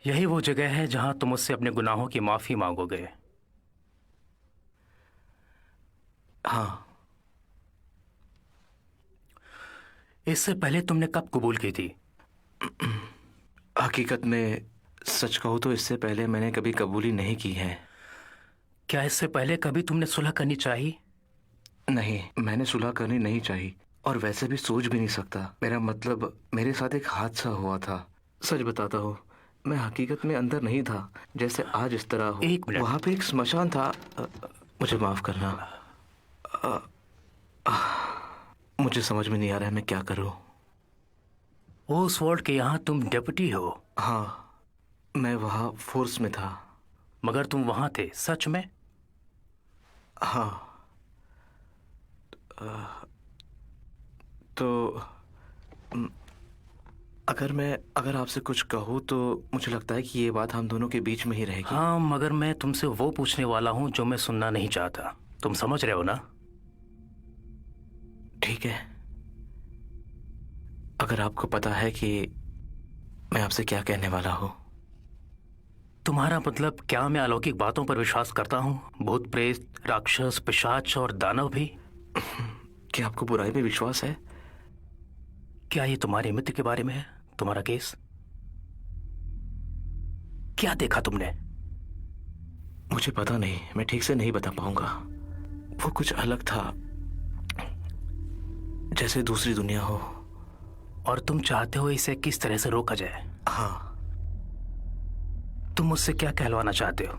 यही वो जगह है जहां तुम मुझसे अपने गुनाहों की माफी मांगोगे। हाँ। इससे पहले तुमने कब कबूल की थी? हकीकत में सच कहूँ तो इससे पहले मैंने कभी कबूली नहीं की है। क्या इससे पहले कभी तुमने सुलह करनी चाही? नहीं, मैंने सुलह करनी नहीं चाहिए और वैसे भी सोच भी नहीं सकता। मेरा मतलब, मेरे साथ एक हादसा हुआ था। सच बताता हूँ, मैं हकीकत में अंदर नहीं था, जैसे आज इस तरह हो। एक मिनट। वहाँ पे एक स्मशान था। मुझे माफ करना। मुझे समझ में नहीं आ रहा है मैं क्या करूँ। उस वार्ड के यहाँ तुम डेप्यूटी हो? हाँ, मैं वहाँ फोर्स में था। मगर तुम वहां थे सच में? हाँ। तो अगर आपसे कुछ कहूँ तो मुझे लगता है कि ये बात हम दोनों के बीच में ही रहेगी। हाँ, मगर मैं तुमसे वो पूछने वाला हूँ जो मैं सुनना नहीं चाहता। तुम समझ रहे हो ना? ठीक है। अगर आपको पता है कि मैं आपसे क्या कहने वाला हूँ। तुम्हारा मतलब, क्या मैं अलौकिक बातों पर विश्वास करता हूँ? भूत प्रेत, राक्षस, पिशाच और दानव भी? क्या आपको बुराई में विश्वास है? क्या ये तुम्हारे मित्र के बारे में है, तुम्हारा केस? क्या देखा तुमने? मुझे पता नहीं, मैं ठीक से नहीं बता पाऊंगा। वो कुछ अलग था, जैसे दूसरी दुनिया हो। और तुम चाहते हो इसे किस तरह से रोका जाए? हाँ। तुम मुझसे क्या कहलवाना चाहते हो?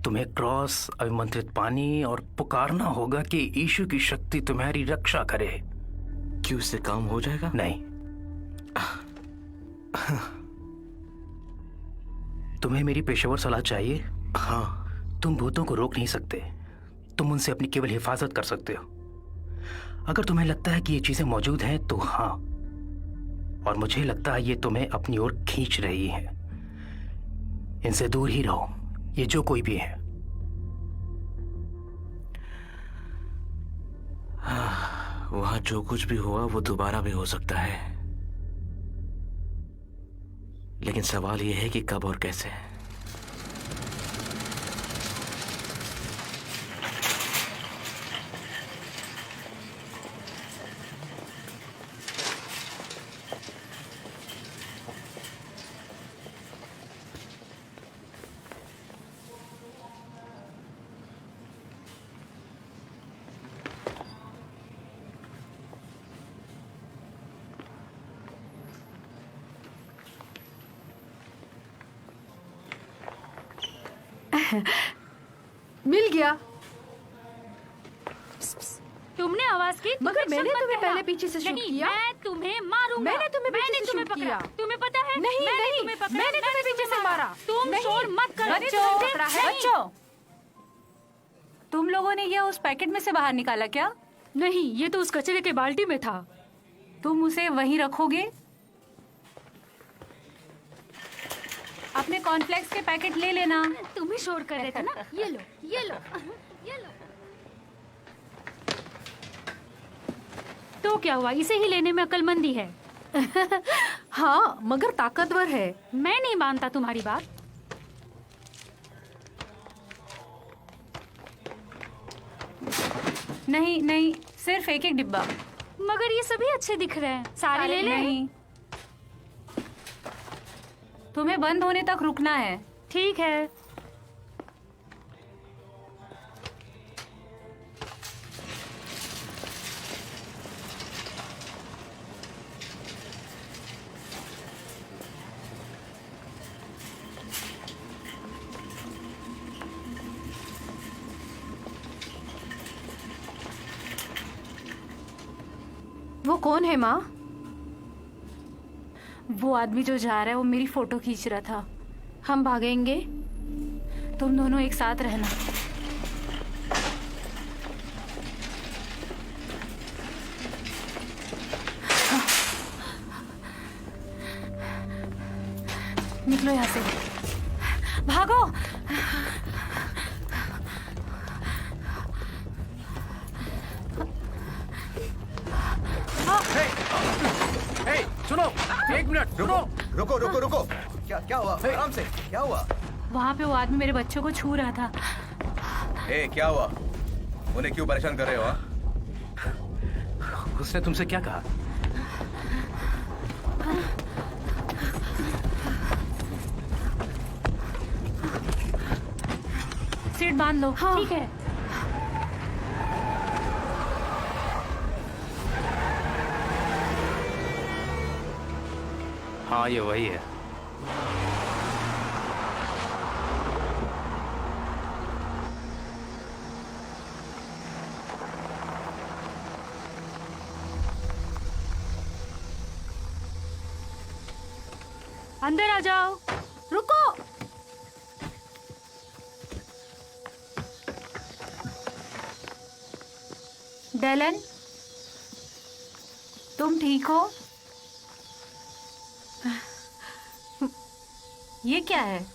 तुम्हें क्रॉस, अभिमंत्रित पानी और पुकारना होगा कि यीशु की शक्ति तुम्हारी रक्षा करे। क्यों, इससे काम हो जाएगा? नहीं। तुम्हें मेरी पेशेवर सलाह चाहिए? हाँ। तुम भूतों को रोक नहीं सकते, तुम उनसे अपनी केवल हिफाजत कर सकते हो। अगर तुम्हें लगता है कि ये चीजें मौजूद हैं तो हाँ, और मुझे लगता है ये तुम्हें अपनी ओर खींच रही है। इनसे दूर ही रहो, ये जो कोई भी है। वहां जो कुछ भी हुआ वो दोबारा भी हो सकता है, लेकिन सवाल यह है कि कब और कैसे। मिल गया। तुमने आवाज की? मगर मैंने तुम्हें पहले पीछे से शूट किया। मैं तुम्हें मारूंगा। मैंने तुम्हें पीछे से शूट किया। तुम्हें पता है? नहीं नहीं, मैंने तुम्हें पीछे से मारा। तुम शोर मत करो। बच्चों, तुम लोगों ने ये उस पैकेट में से बाहर निकाला क्या? नहीं, ये तो उस कचरे के बाल्टी में था। तुम उसे वहीं रखोगे? अपने कॉर्नफ्लेक्स के पैकेट ले लेना। तुम ही शोर कर रहे थे ना। ये लो, ये लो, ये लो। तो क्या हुआ? इसे ही लेने में अक्लमंदी है। हाँ, मगर ताकतवर है। मैं नहीं मानता तुम्हारी बात। नहीं नहीं, सिर्फ एक एक डिब्बा। मगर ये सभी अच्छे दिख रहे हैं। सारे ले ले। नहीं, तुम्हें बंद होने तक रुकना है। ठीक है। वो कौन है माँ? वो आदमी जो जा रहा है वो मेरी फोटो खींच रहा था। हम भागेंगे। तुम दोनों एक साथ रहना। निकलो यहाँ से, भागो। सुनो, एक मिनट रुको। रुको रुको रुको। क्या क्या हुआ? आराम से, क्या हुआ? वहाँ पे वो आदमी मेरे बच्चों को छू रहा था। क्या हुआ? उन्हें क्यों परेशान कर रहे हो? उसने तुमसे क्या कहा? सीट बांध लो। हाँ। ठीक है। हाँ, ये वही है। अंदर आ जाओ। रुको। डेलन, तुम ठीक हो? ये क्या है?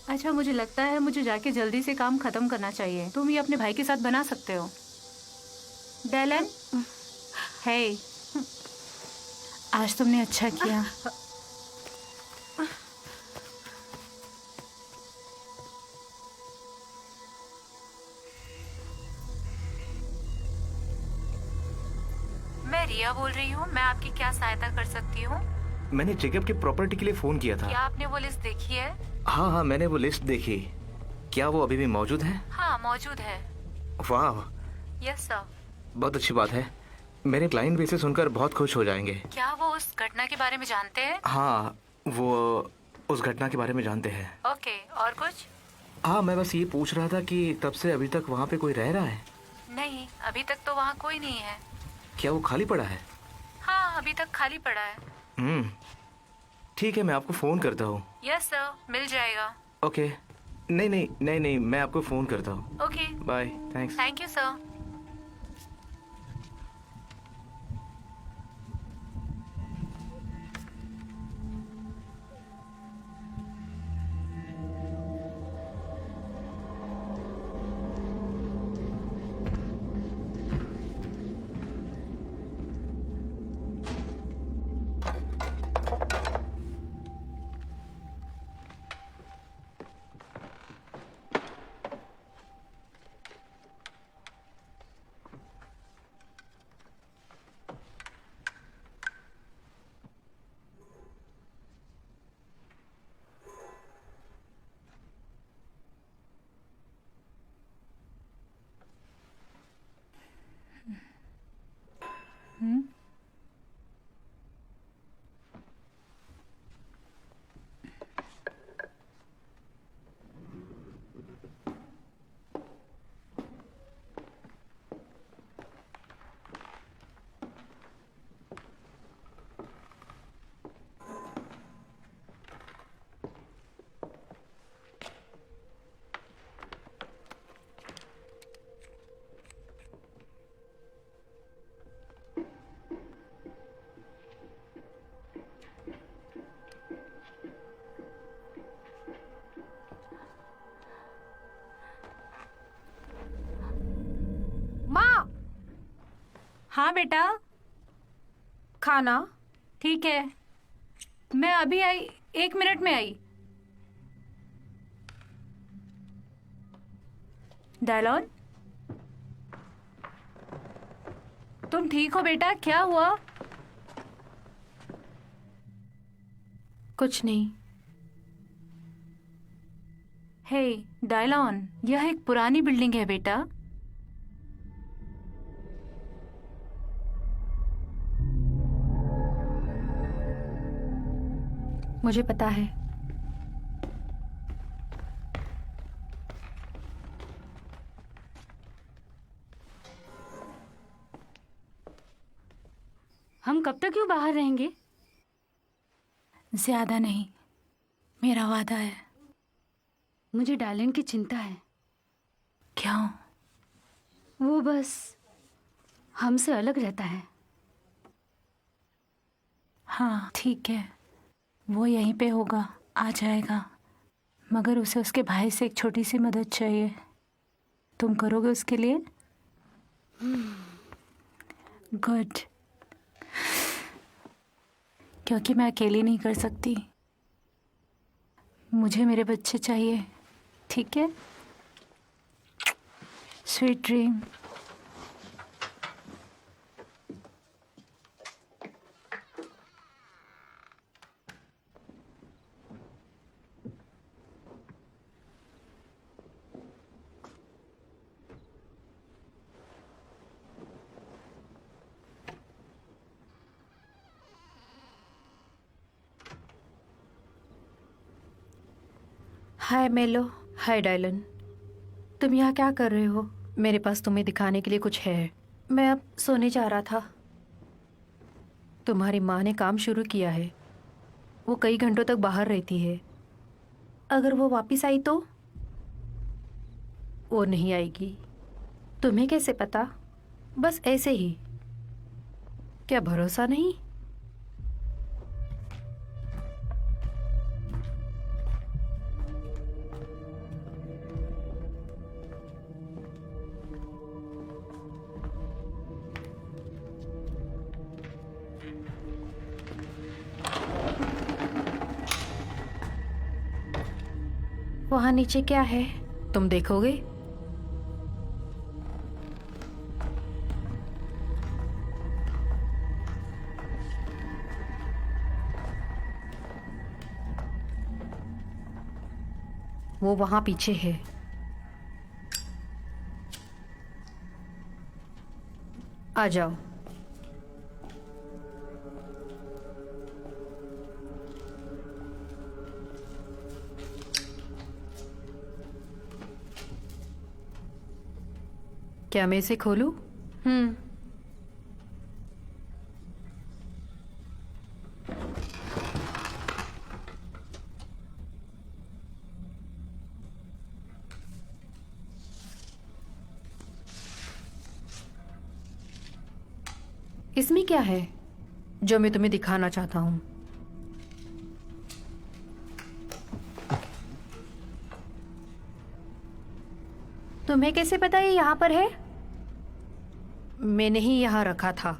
अच्छा, मुझे लगता है मुझे जाके जल्दी से काम खत्म करना चाहिए। तुम ये अपने भाई के साथ बना सकते हो। डेलन, हे, आज तुमने अच्छा किया। मैं रिया बोल रही हूँ। मैं आपकी क्या सहायता कर सकती हूँ? मैंने जेकब की प्रॉपर्टी के लिए फोन किया था। क्या आपने वो लिस्ट देखी है? हाँ हाँ, मैंने वो लिस्ट देखी। क्या वो अभी भी मौजूद है? हाँ, मौजूद है। वाह, यस सर। बहुत अच्छी बात है। मेरे क्लाइंट भी इसे सुनकर बहुत खुश हो जाएंगे। क्या वो उस घटना के बारे में जानते हैं? हाँ, वो उस घटना के बारे में जानते हैं। ओके, और कुछ? हाँ, मैं बस ये पूछ रहा था कि तब से अभी तक वहाँ पे कोई रह रहा है? नहीं, अभी तक तो वहाँ कोई नहीं है। क्या वो खाली पड़ा है? हाँ, अभी तक खाली पड़ा है। ठीक है, मैं आपको फ़ोन करता हूँ। यस सर, मिल जाएगा। ओके। नहीं नहीं नहीं नहीं, मैं आपको फ़ोन करता हूँ। Okay, bye, thanks. Thank you sir. माँ, हाँ बेटा, खाना। ठीक है। मैं अभी आई, 1 मिनट में आई। डायलॉन, तुम ठीक हो बेटा? क्या हुआ? कुछ नहीं। हे डायलॉन, यह एक पुरानी बिल्डिंग है बेटा। मुझे पता है। हम कब तक क्यों बाहर रहेंगे? ज्यादा नहीं, मेरा वादा है। मुझे डार्लिन की चिंता है। क्यों? वो बस हमसे अलग रहता है। हाँ ठीक है, वो यहीं पे होगा, आ जाएगा। मगर उसे उसके भाई से एक छोटी सी मदद चाहिए। तुम करोगे उसके लिए? गुड। क्योंकि मैं अकेली नहीं कर सकती। मुझे मेरे बच्चे चाहिए, ठीक है? Sweet dream. Hi Mello. Hi Dylan. तुम यहाँ क्या कर रहे हो? मेरे पास तुम्हें दिखाने के लिए कुछ है। मैं अब सोने जा रहा था। तुम्हारी माँ ने काम शुरू किया है। वो कई घंटों तक बाहर रहती है। अगर वो वापस आई तो? वो नहीं आएगी। तुम्हें कैसे पता? बस ऐसे ही। क्या भरोसा नहीं? वहां नीचे क्या है? तुम देखोगे? वो वहां पीछे है। आ जाओ। क्या मैं इसे खोलूं? इसमें क्या है जो मैं तुम्हें दिखाना चाहता हूं? तुम्हें कैसे पता ये यहाँ पर है? मैंने ही यहाँ रखा था।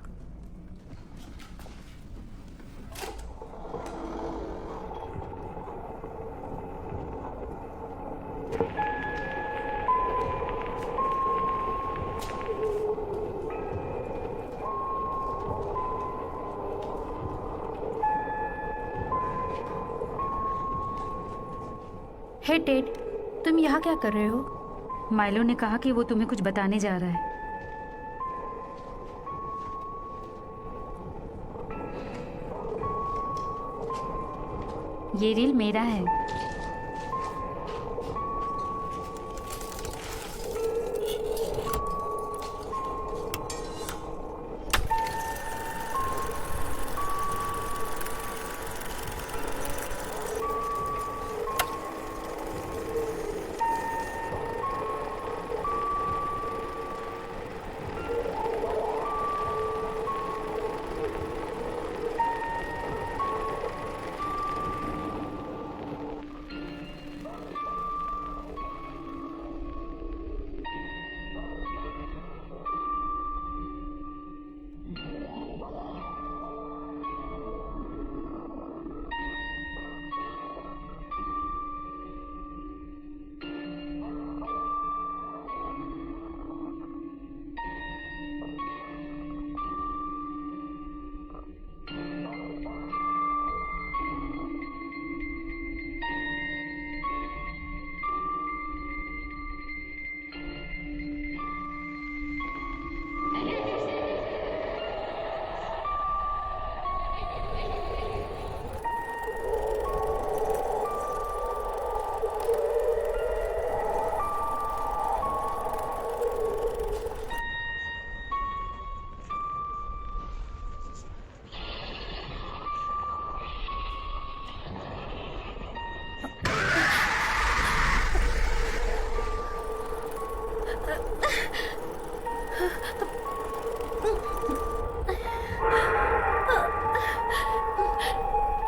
हे टेड, तुम यहाँ क्या कर रहे हो? माइलो ने कहा कि वो तुम्हें कुछ बताने जा रहा है। ये रील मेरा है।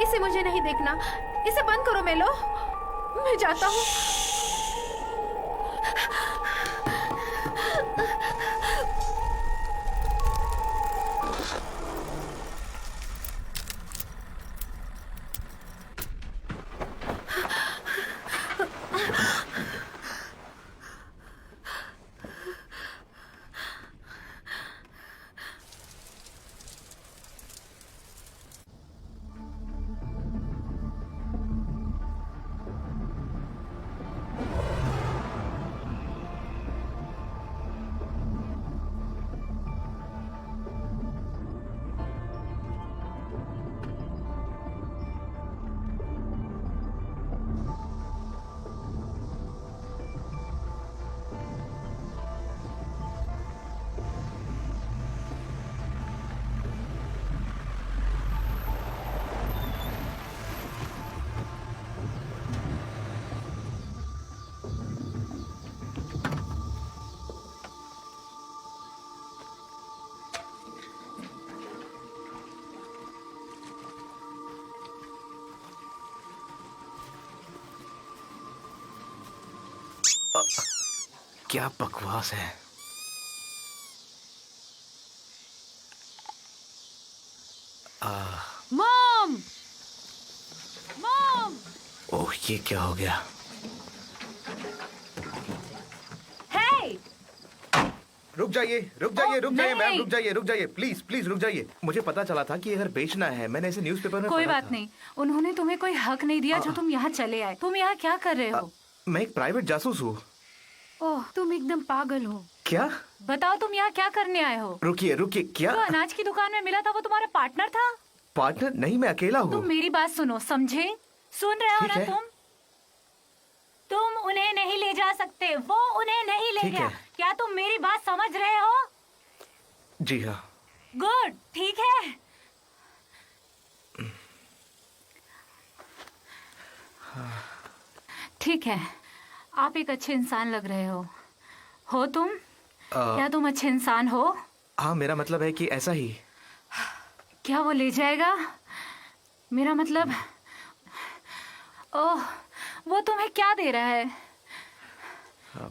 इसे मुझे नहीं देखना। इसे बंद करो मेलो। मैं जाता हूँ। क्या बकवास है। मॉम, मॉम, ओह, ये क्या हो गया? हे, रुक जाइए, रुक जाइए, रुक जाइए मैम, नहीं। रुक जाइए, रुक जाइए, प्लीज प्लीज रुक जाइए। मुझे पता चला था कि ये घर बेचना है, मैंने इसे न्यूज़पेपर में कोई पढ़ा बात था। नहीं, उन्होंने तुम्हें कोई हक नहीं दिया जो तुम यहाँ चले आए। तुम यहाँ क्या कर रहे हो? मैं एक प्राइवेट जासूस हूँ। ओह, तुम एकदम पागल हो। क्या? बताओ तुम यहाँ क्या करने आए हो? रुकिए रुकिए, क्या? जो अनाज की दुकान में मिला था वो तुम्हारा पार्टनर था? पार्टनर नहीं, मैं अकेला हूँ। तुम मेरी बात सुनो, समझे? सुन रहे हो ठीक ना है। तुम उन्हें नहीं ले जा सकते, वो उन्हें नहीं ले ठीक गया। है। क्या तुम मेरी बात समझ रहे हो? जी हाँ। गुड, ठीक है। ठीक है, आप एक अच्छे इंसान लग रहे हो तुम? क्या तुम अच्छे इंसान हो? हाँ, मेरा मतलब है कि ऐसा ही। क्या वो ले जाएगा? मेरा मतलब, ओह, वो तुम्हें क्या दे रहा है?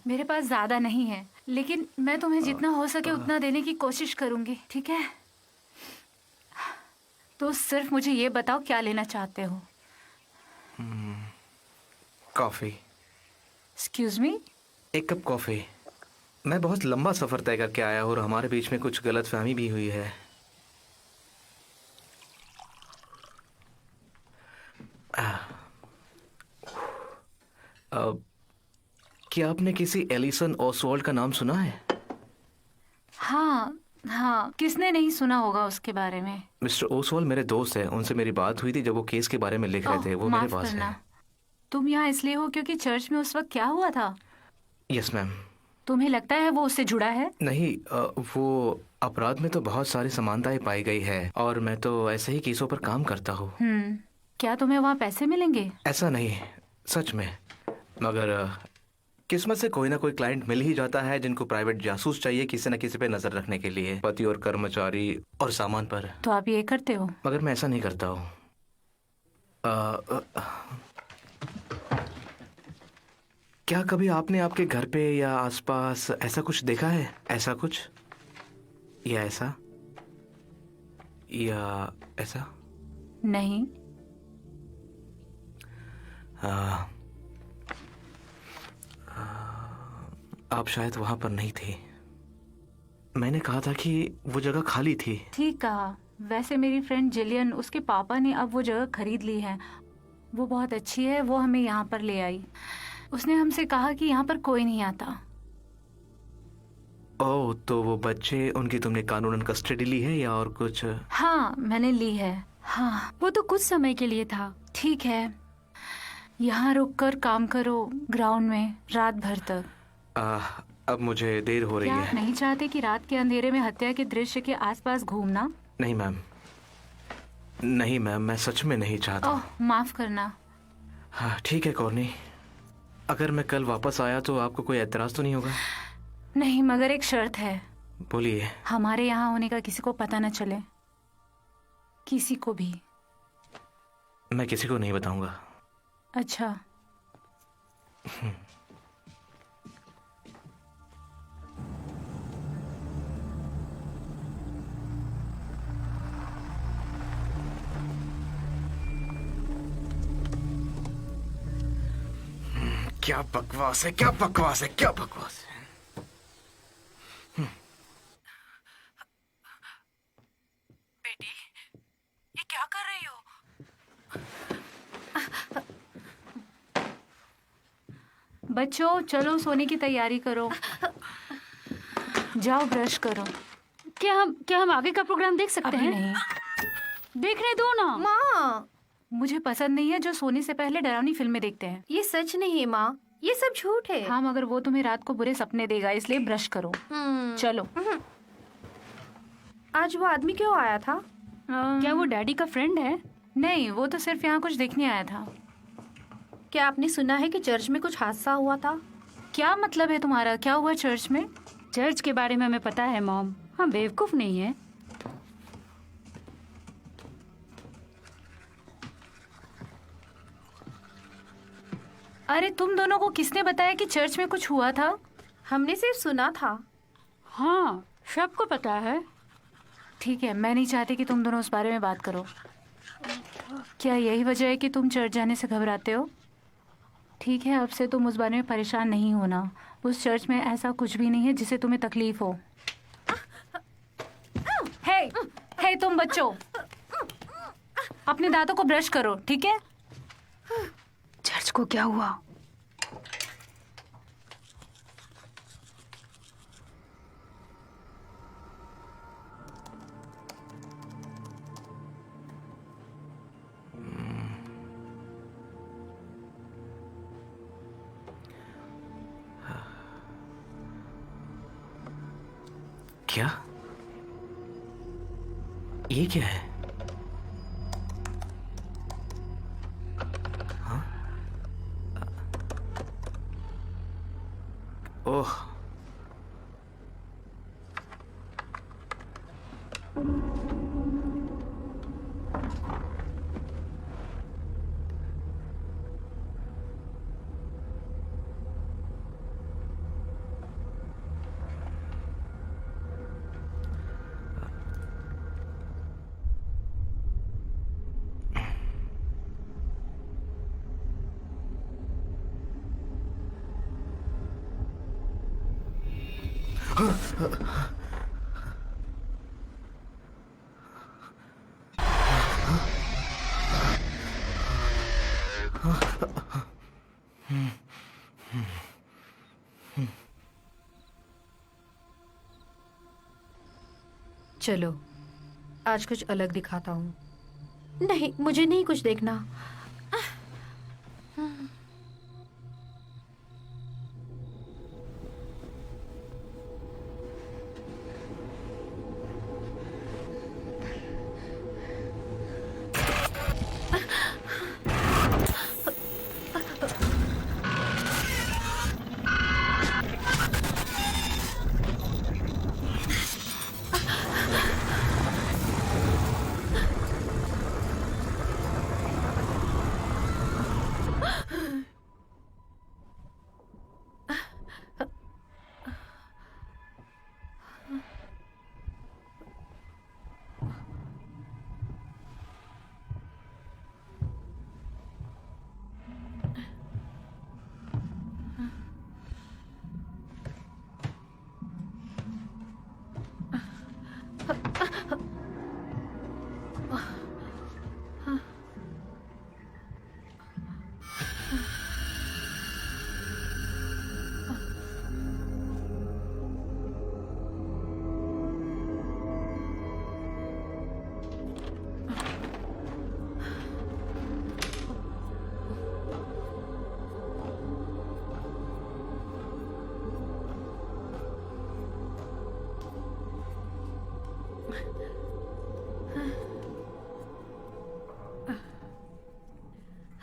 मेरे पास ज्यादा नहीं है, लेकिन मैं तुम्हें जितना हो सके उतना देने की कोशिश करूंगी, ठीक है? तो सिर्फ मुझे ये बताओ क्या लेना चाहते हो? कॉफी। Excuse me? एक कप कॉफी। मैं बहुत लंबा सफर तय करके आया हूँ और हमारे बीच में कुछ गलतफहमी भी हुई है। क्या आपने किसी एलिसन ओसवाल्ड का नाम सुना है? हाँ हाँ, किसने नहीं सुना होगा उसके बारे में। मिस्टर ओसवाल्ड मेरे दोस्त हैं, उनसे मेरी बात हुई थी जब वो केस के बारे में लिख रहे थे। ओह, वो मेरे माफ पास करना। है। तुम यहाँ इसलिए हो क्योंकि चर्च में उस वक्त क्या हुआ था? Yes ma'am. तुम्हें लगता है वो उससे जुड़ा है? नहीं, वो अपराध में तो बहुत सारी समानताएं पाई गई है और मैं तो ऐसे ही केसों पर काम करता हूँ। क्या तुम्हें वहाँ पैसे मिलेंगे? ऐसा नहीं, सच में। मगर किस्मत से कोई ना कोई क्लाइंट मिल ही जाता है जिनको प्राइवेट जासूस चाहिए किसी न किसी पे नजर रखने के लिए, पति और कर्मचारी और सामान पर। तो आप ये करते हो? मगर मैं ऐसा नहीं करता हूँ। क्या कभी आपने आपके घर पे या आसपास ऐसा कुछ देखा है? ऐसा कुछ या ऐसा या ऐसा? नहीं। आप शायद वहां पर नहीं थे। मैंने कहा था कि वो जगह खाली थी। ठीक कहा। वैसे मेरी फ्रेंड जिलियन, उसके पापा ने अब वो जगह खरीद ली है। वो बहुत अच्छी है, वो हमें यहाँ पर ले आई। उसने हमसे कहा कि यहाँ पर कोई नहीं आता। ओह, तो वो बच्चे, उनकी तुमने कानूनन कस्टडी ली है या और कुछ? हाँ, मैंने ली है। हाँ, वो तो कुछ समय के लिए था। ठीक है। यहाँ रुककर काम करो ग्राउंड में रात भर तक। अब मुझे देर हो रही क्या है। आप नहीं चाहते कि रात के अंधेरे में हत्या के दृश्य के आसपास घूमना? नहीं मैम, नहीं मैम, मैं सच में नहीं चाहता। ओह, माफ करना। हाँ ठीक है कॉर्नी, अगर मैं कल वापस आया तो आपको कोई एतराज तो नहीं होगा? नहीं, मगर एक शर्त है। बोलिए। हमारे यहाँ होने का किसी को पता न चले, किसी को भी। मैं किसी को नहीं बताऊंगा। अच्छा। क्या बकवास है, क्या बकवास है, क्या बकवास है। बेटी, ये क्या कर रही हो? बच्चों, चलो सोने की तैयारी करो। जाओ ब्रश करो। क्या हम आगे का प्रोग्राम देख सकते अभी हैं? नहीं। देखने दो ना। माँ, मुझे पसंद नहीं है जो सोने से पहले डरावनी फिल्में देखते हैं। ये सच नहीं है माँ, ये सब झूठ है। हाँ, मगर वो तुम्हें रात को बुरे सपने देगा, इसलिए ब्रश करो। चलो। आज वो आदमी क्यों आया था? क्या वो डैडी का फ्रेंड है? नहीं, वो तो सिर्फ यहाँ कुछ देखने आया था। क्या आपने सुना है कि चर्च में कुछ हादसा हुआ था? क्या मतलब है तुम्हारा? क्या हुआ चर्च में? चर्च के बारे में हमें पता है मॉम, हम बेवकूफ नहीं है। अरे तुम दोनों को किसने बताया कि चर्च में कुछ हुआ था? हमने सिर्फ सुना था। हाँ, सबको पता है। ठीक है, मैं नहीं चाहती कि तुम दोनों उस बारे में बात करो। क्या यही वजह है कि तुम चर्च जाने से घबराते हो? ठीक है, अब से तुम उस बारे में परेशान नहीं होना। उस चर्च में ऐसा कुछ भी नहीं है जिससे तुम्हें तकलीफ हो। हे, हे तुम बच्चों, अपने दांतों को ब्रश करो, ठीक है? चर्च को क्या हुआ? क्या? ये क्या है? हाँ? ओह, चलो, आज कुछ अलग दिखाता हूँ। नहीं, मुझे नहीं कुछ देखना।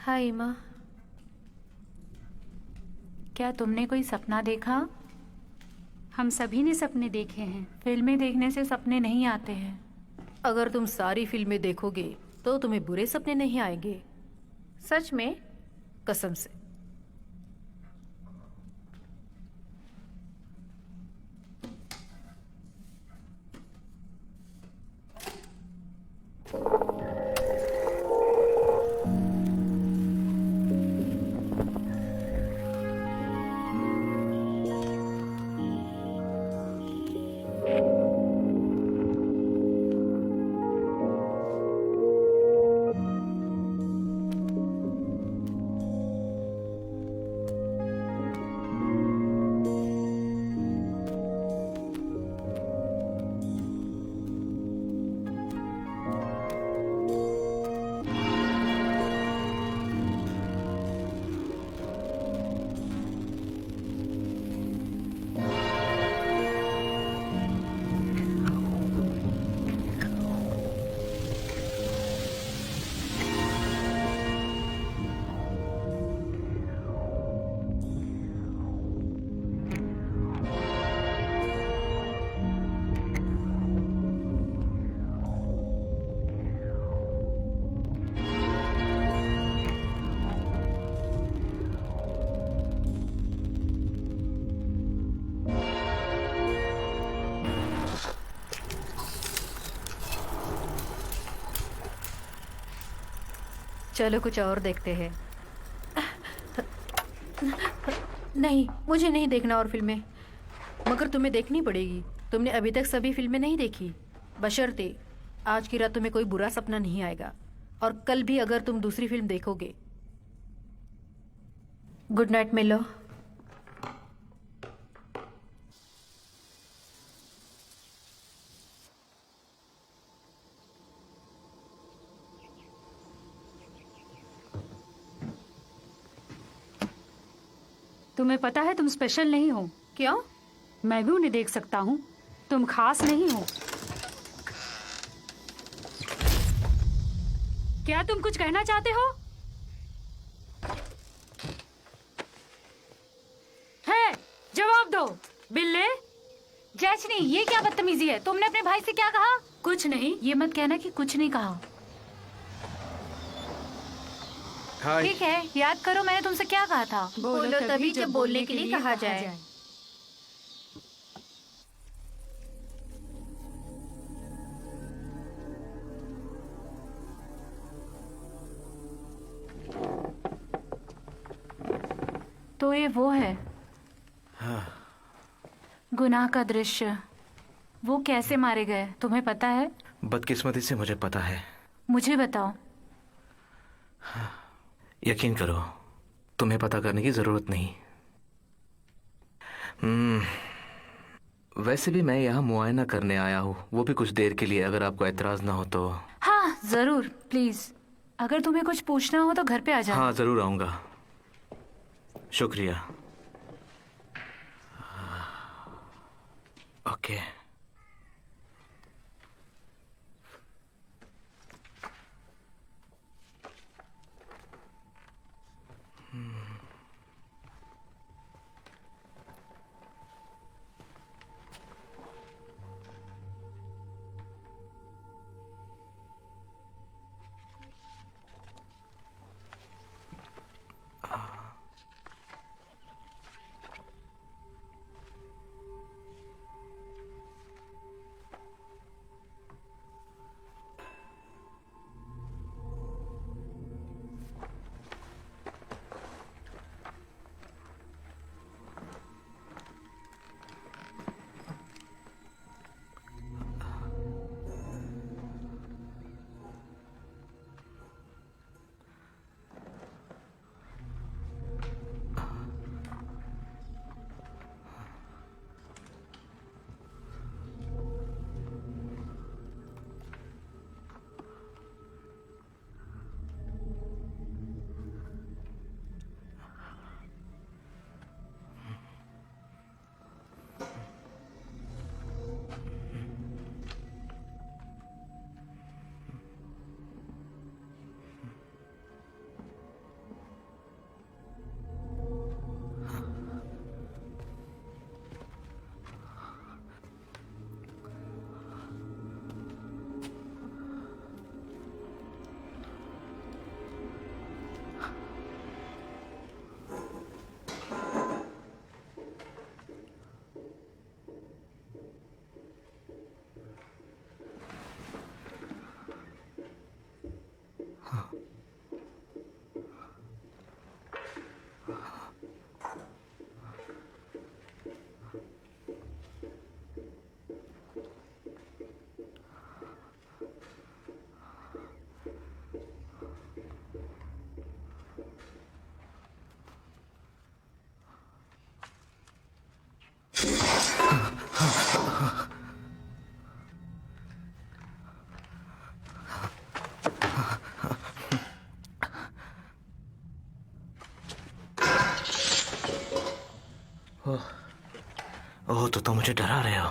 हाय माँ। क्या तुमने कोई सपना देखा? हम सभी ने सपने देखे हैं। फिल्में देखने से सपने नहीं आते हैं। अगर तुम सारी फिल्में देखोगे तो तुम्हें बुरे सपने नहीं आएंगे। सच में? कसम से। चलो कुछ और देखते हैं। नहीं, मुझे नहीं देखना और फिल्में, मगर तुम्हें देखनी पड़ेगी। तुमने अभी तक सभी फिल्में नहीं देखी, बशर्ते आज की रात तुम्हें कोई बुरा सपना नहीं आएगा, और कल भी अगर तुम दूसरी फिल्म देखोगे। गुड नाइट मिलो। तुम्हें पता है तुम स्पेशल नहीं हो। क्यों? मैं भी उन्हें देख सकता हूँ। तुम खास नहीं हो। क्या तुम कुछ कहना चाहते हो? है, जवाब दो बिल्ले। जैचनी, ये क्या बदतमीजी है? तुमने अपने भाई से क्या कहा? कुछ नहीं। ये मत कहना कि कुछ नहीं कहा। हाय। ठीक है, याद करो मैंने तुमसे क्या कहा था। बोलो तभी जब बोलने के लिए कहा जाए। तो ये वो है गुनाह का दृश्य। वो कैसे मारे गए तुम्हें पता है? बदकिस्मती से मुझे पता है। मुझे बताओ। यकीन करो, तुम्हें पता करने की जरूरत नहीं। वैसे भी मैं यहाँ मुआयना करने आया हूँ, वो भी कुछ देर के लिए, अगर आपको एतराज ना हो तो। हाँ जरूर, प्लीज। अगर तुम्हें कुछ पूछना हो तो घर पे आ जाओ। हाँ जरूर आऊंगा। शुक्रिया। ओके। ओह, तो मुझे डरा रहे हो।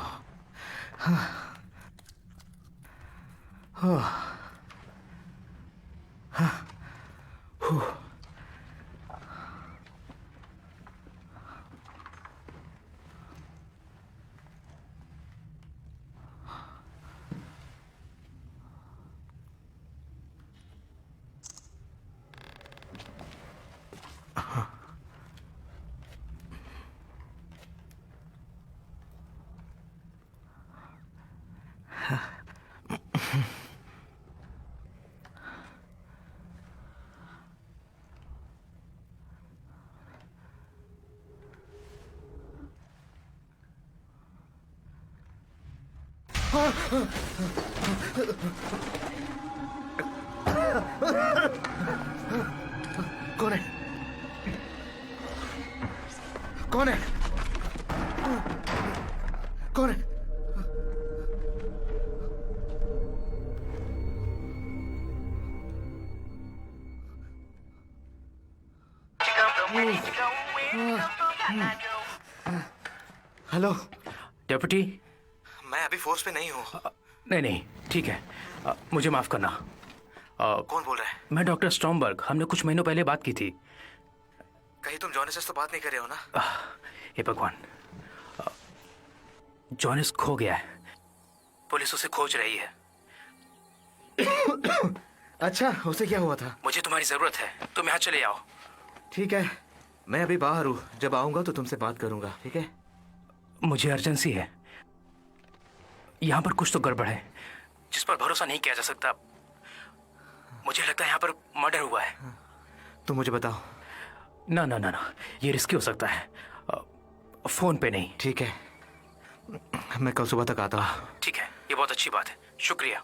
कौन है? कौन है? कौन है? हेलो। डेप्यूटी। मैं अभी फोर्स पे नहीं हूँ। नहीं नहीं, ठीक है। मुझे माफ करना। कौन बोल रहा है? मैं डॉक्टर स्टॉमबर्ग। हमने कुछ महीनों पहले बात की थी। कहीं तुम जॉनी से तो बात नहीं कर रहे हो ना? हे भगवान, जॉनिस खो गया है। पुलिस उसे खोज रही है। अच्छा, उसे क्या हुआ था? मुझे तुम्हारी जरूरत है, तुम यहाँ चले आओ। ठीक है, मैं अभी बाहर हूँ। जब आऊंगा तो तुमसे बात करूंगा, ठीक है? मुझे अर्जेंसी है। यहाँ पर कुछ तो गड़बड़ है जिस पर भरोसा नहीं किया जा सकता। मुझे लगता है यहाँ पर मर्डर हुआ है। तुम मुझे बताओ। ना ना ना ना, ये रिस्की हो सकता है। फोन पे नहीं। ठीक है, मैं कल सुबह तक आता हूँ। ठीक है, ये बहुत अच्छी बात है। शुक्रिया।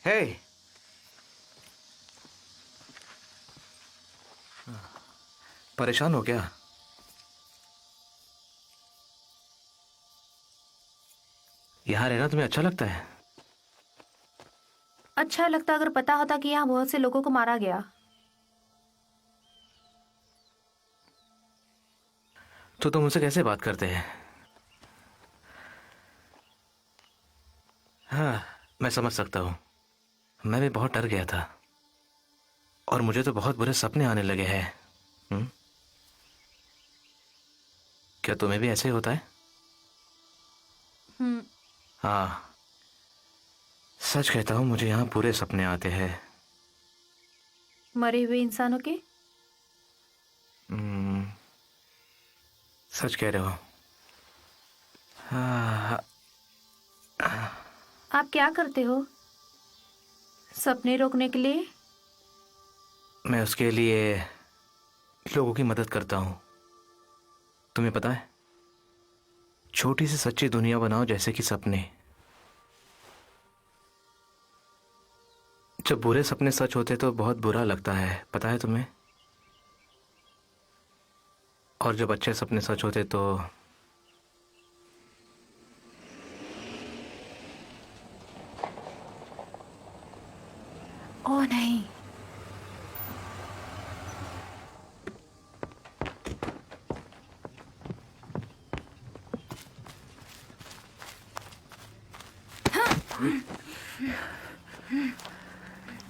हे, परेशान हो क्या? यहाँ रहना तुम्हें अच्छा लगता है? अच्छा लगता अगर पता होता कि यहाँ बहुत से लोगों को मारा गया। तो तुम मुझसे कैसे बात करते हैं? हाँ, मैं समझ सकता हूँ। मैं भी बहुत डर गया था और मुझे तो बहुत बुरे सपने आने लगे हैं। क्या तुम्हें भी ऐसे ही होता है? हाँ, सच कहता हूँ, मुझे यहाँ पूरे सपने आते हैं। मरे हुए इंसानों के? सच कह रहे हो। हाँ, आप क्या करते हो सपने रोकने के लिए? मैं उसके लिए लोगों की मदद करता हूँ। तुम्हें पता है, छोटी सी सच्ची दुनिया बनाओ जैसे कि सपने। जब बुरे सपने सच होते तो बहुत बुरा लगता है, पता है तुम्हें? और जब अच्छे सपने सच होते तो ओह नहीं,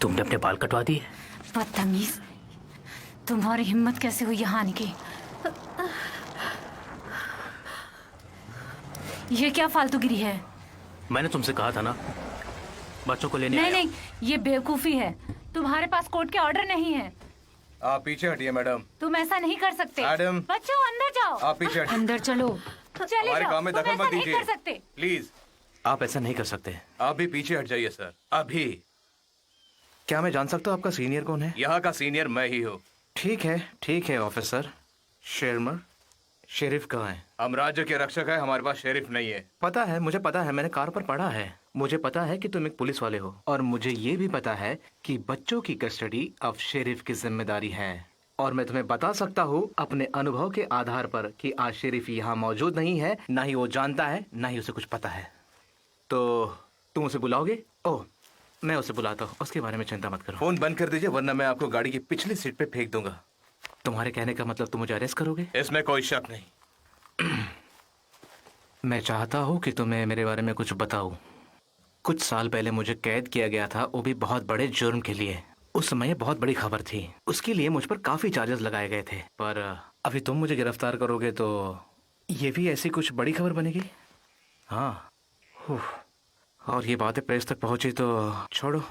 तुमने अपने बाल कटवा दिए? बदतमीज, तुम्हारी हिम्मत कैसे हुई यहाँ आने की? ये क्या फालतूगिरी है? मैंने तुमसे कहा था ना, बच्चों को लेने नहीं आया। नहीं, ये बेवकूफी है। तुम्हारे पास कोर्ट के ऑर्डर नहीं है। आप पीछे हटिए मैडम। तुम ऐसा नहीं कर सकते। मैडम। बच्चों अंदर जाओ। आप पीछे हटिए। अंदर चलो। चले हमारे जाओ। काम में तुम दखल ऐसा मत नहीं दीजिए। कर सकते। प्लीज, आप ऐसा नहीं कर सकते। आप भी पीछे हट जाइए सर, अभी। क्या मैं जान सकता हूँ आपका सीनियर कौन है? यहाँ का सीनियर मैं ही हूँ। ठीक है ऑफिसर शेरमर। शेरिफ कहाँ है? हम राज्य के रक्षक हैं, हमारे पास शेरिफ नहीं है। पता है, मुझे पता है, मैंने कार पर पढ़ा है। मुझे पता है कि तुम एक पुलिस वाले हो, और मुझे ये भी पता है कि बच्चों की कस्टडी अब शेरिफ की जिम्मेदारी है। और मैं तुम्हें बता सकता हूँ अपने अनुभव के आधार पर कि आज शेरिफ यहाँ मौजूद नहीं है, ना ही वो जानता है, ना ही उसे कुछ पता है। तो तुम उसे बुलाओगे? ओह, मैं उसे बुलाता हूँ, उसके बारे में चिंता मत करो। फोन बंद कर दीजिए वरना मैं आपको गाड़ी की पिछली सीट पे फेंक दूंगा। तुम्हारे कहने का मतलब तुम मुझे अरेस्ट करोगे? इसमें कोई शक नहीं। मैं चाहता हूँ कि तुम्हें मेरे बारे में कुछ बताऊँ। कुछ साल पहले मुझे कैद किया गया था, वो भी बहुत बड़े जुर्म के लिए। उस समय ये बहुत बड़ी खबर थी। उसके लिए मुझ पर काफी चार्जेस लगाए गए थे, पर अभी तुम मुझे गिरफ्तार करोगे तो ये भी ऐसी कुछ बड़ी खबर बनेगी। हाँ। उफ। और ये बातें प्रेस तक पहुंची तो छोड़ो,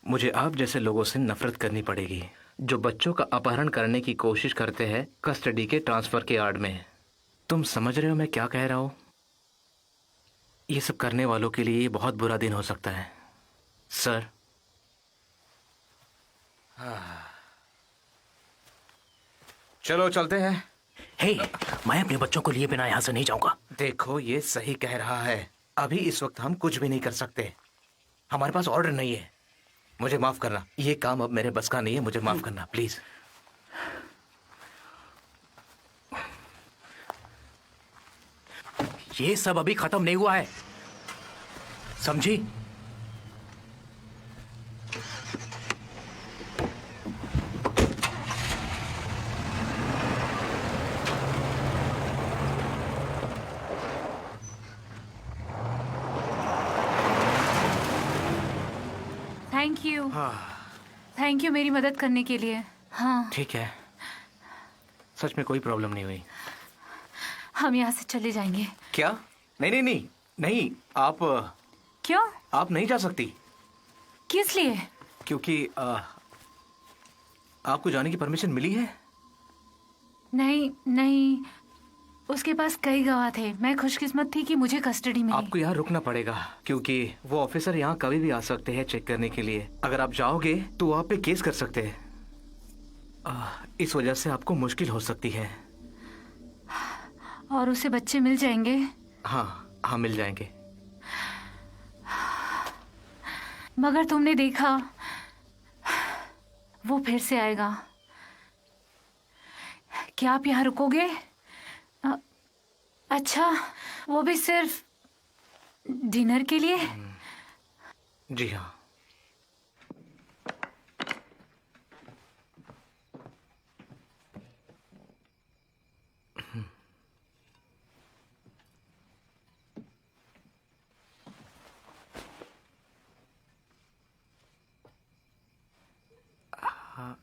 मुझे आप जैसे लोगों से नफरत करनी पड़ेगी जो बच्चों का अपहरण करने की कोशिश करते हैं कस्टडी के ट्रांसफर के आड़ में। तुम समझ रहे हो मैं क्या कह रहा हूँ? ये सब करने वालों के लिए ये बहुत बुरा दिन हो सकता है सर। चलो चलते हैं। हे, मैं अपने बच्चों को लिए बिना यहाँ से नहीं जाऊंगा। देखो ये सही कह रहा है, अभी इस वक्त हम कुछ भी नहीं कर सकते, हमारे पास ऑर्डर नहीं है। मुझे माफ करना, ये काम अब मेरे बस का नहीं है, मुझे माफ करना प्लीज। ये सब अभी खत्म नहीं हुआ है, समझी? थैंक यू मेरी मदद करने के लिए। हाँ, ठीक है, सच में कोई प्रॉब्लम नहीं हुई। हम यहाँ से चले जाएंगे। क्या? नहीं नहीं नहीं नहीं, आप क्यों? आप नहीं जा सकती। किस लिए? क्योंकि आपको जाने की परमिशन मिली है। नहीं नहीं, उसके पास कई गवाह थे। मैं खुशकिस्मत थी कि मुझे कस्टडी मिली। आपको यहाँ रुकना पड़ेगा क्योंकि वो ऑफिसर यहाँ कभी भी आ सकते हैं चेक करने के लिए। अगर आप जाओगे तो वो आप पे केस कर सकते हैं। इस वजह से आपको मुश्किल हो सकती है। और उसे बच्चे मिल जाएंगे? हाँ हाँ, मिल जाएंगे। मगर तुमने देखा, वो फिर से आएगा। क्या आप यहाँ रुकोगे? अच्छा, वो भी सिर्फ डिनर के लिए? जी हाँ।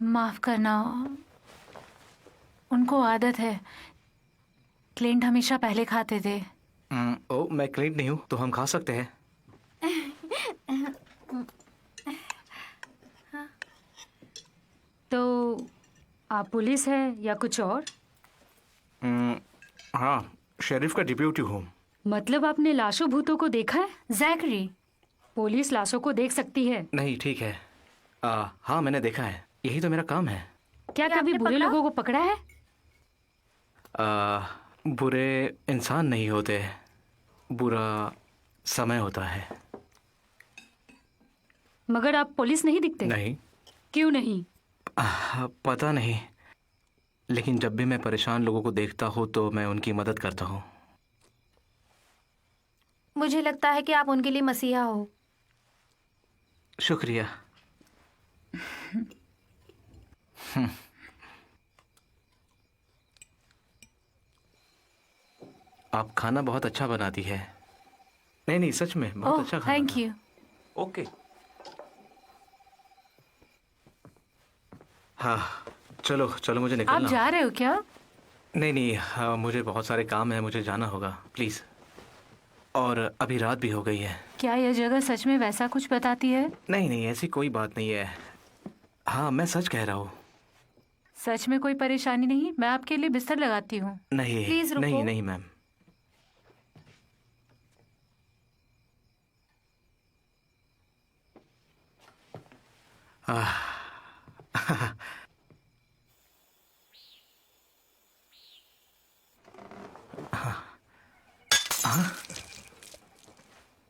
माफ करना, उनको आदत है। क्लिंट हमेशा पहले खाते थे। ओ, मैं क्लीन नहीं हूँ तो हम खा सकते हैं। तो आप पुलिस है या कुछ और? हाँ, शेरिफ का डिप्यूटी हूँ। मतलब आपने लाशों भूतों को देखा है? जैकरी, पुलिस लाशों को देख सकती है। नहीं, ठीक है। हाँ, मैंने देखा है, यही तो मेरा काम है। क्या कभी बुरे लोगों को पकड़ा है? बुरे इंसान नहीं होते, बुरा समय होता है। मगर आप पुलिस नहीं दिखते। नहीं। क्यों नहीं? पता नहीं, लेकिन जब भी मैं परेशान लोगों को देखता हूँ तो मैं उनकी मदद करता हूँ। मुझे लगता है कि आप उनके लिए मसीहा हो। शुक्रिया। आप खाना बहुत अच्छा बनाती है। नहीं नहीं, सच में बहुत ओह अच्छा खाना। Thank you. ओके। हाँ, चलो चलो, मुझे आप निकलना। जा रहे हो क्या? नहीं नहीं, हाँ, मुझे बहुत सारे काम है, मुझे जाना होगा प्लीज। और अभी रात भी हो गई है। क्या यह जगह सच में वैसा कुछ बताती है? नहीं नहीं, ऐसी कोई बात नहीं है। हाँ, मैं सच कह रहा हूँ। सच में कोई परेशानी नहीं, मैं आपके लिए बिस्तर लगाती हूँ। नहीं प्लीज रुको। नहीं नहीं मैम।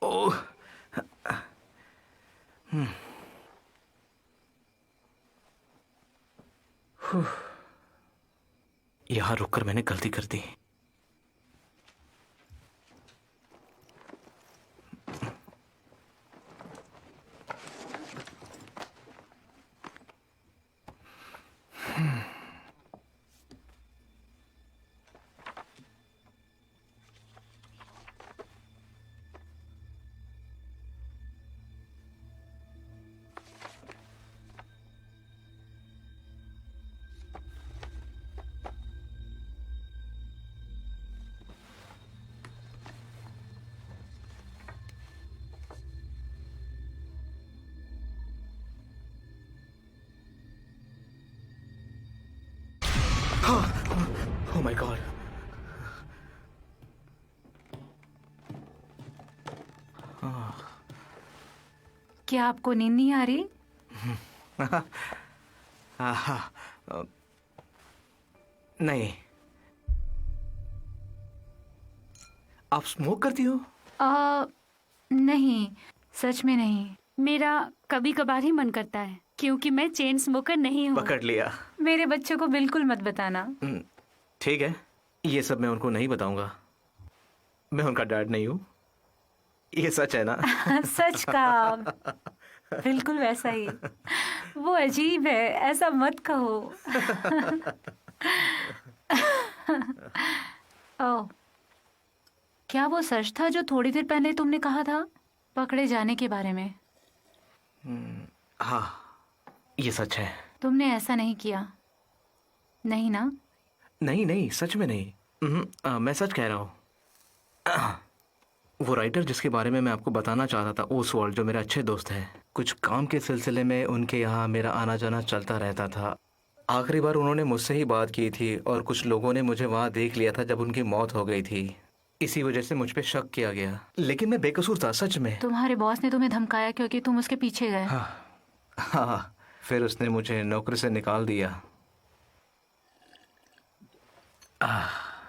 ओह, यहाँ रुककर मैंने गलती कर दी। Oh my God. क्या आपको नींद नहीं आ रही? नहीं। आप स्मोक करती हो? नहीं, सच में नहीं। मेरा कभी कभार ही मन करता है, क्योंकि मैं चेन स्मोकर नहीं हूँ। पकड़ लिया। मेरे बच्चों को बिल्कुल मत बताना। ठीक है, ये सब मैं उनको नहीं बताऊंगा। मैं उनका डैड नहीं हूँ। ये सच है ना? सच का बिल्कुल वैसा ही। वो अजीब है, ऐसा मत कहो। ओह, क्या वो सच था जो थोड़ी देर पहले तुमने कहा था पकड़े जाने के बारे में? हाँ, ये सच है। तुमने ऐसा नहीं किया, नहीं ना? नहीं नहीं, सच में नहीं। मैं सच कह रहा हूँ। वो राइटर जिसके बारे में मैं आपको बताना चाह रहा था, ओसवाल्ड, जो मेरे अच्छे दोस्त हैं, कुछ काम के सिलसिले में उनके यहाँ मेरा आना जाना चलता रहता था। आखिरी बार उन्होंने मुझसे ही बात की थी और कुछ लोगों ने मुझे वहाँ देख लिया था जब उनकी मौत हो गई थी। इसी वजह से मुझ पे शक किया गया, लेकिन मैं बेकसूर था, सच में। तुम्हारे बॉस ने तुम्हें धमकाया क्योंकि तुम उसके पीछे गए? हाँ, फिर उसने मुझे नौकरी से निकाल दिया।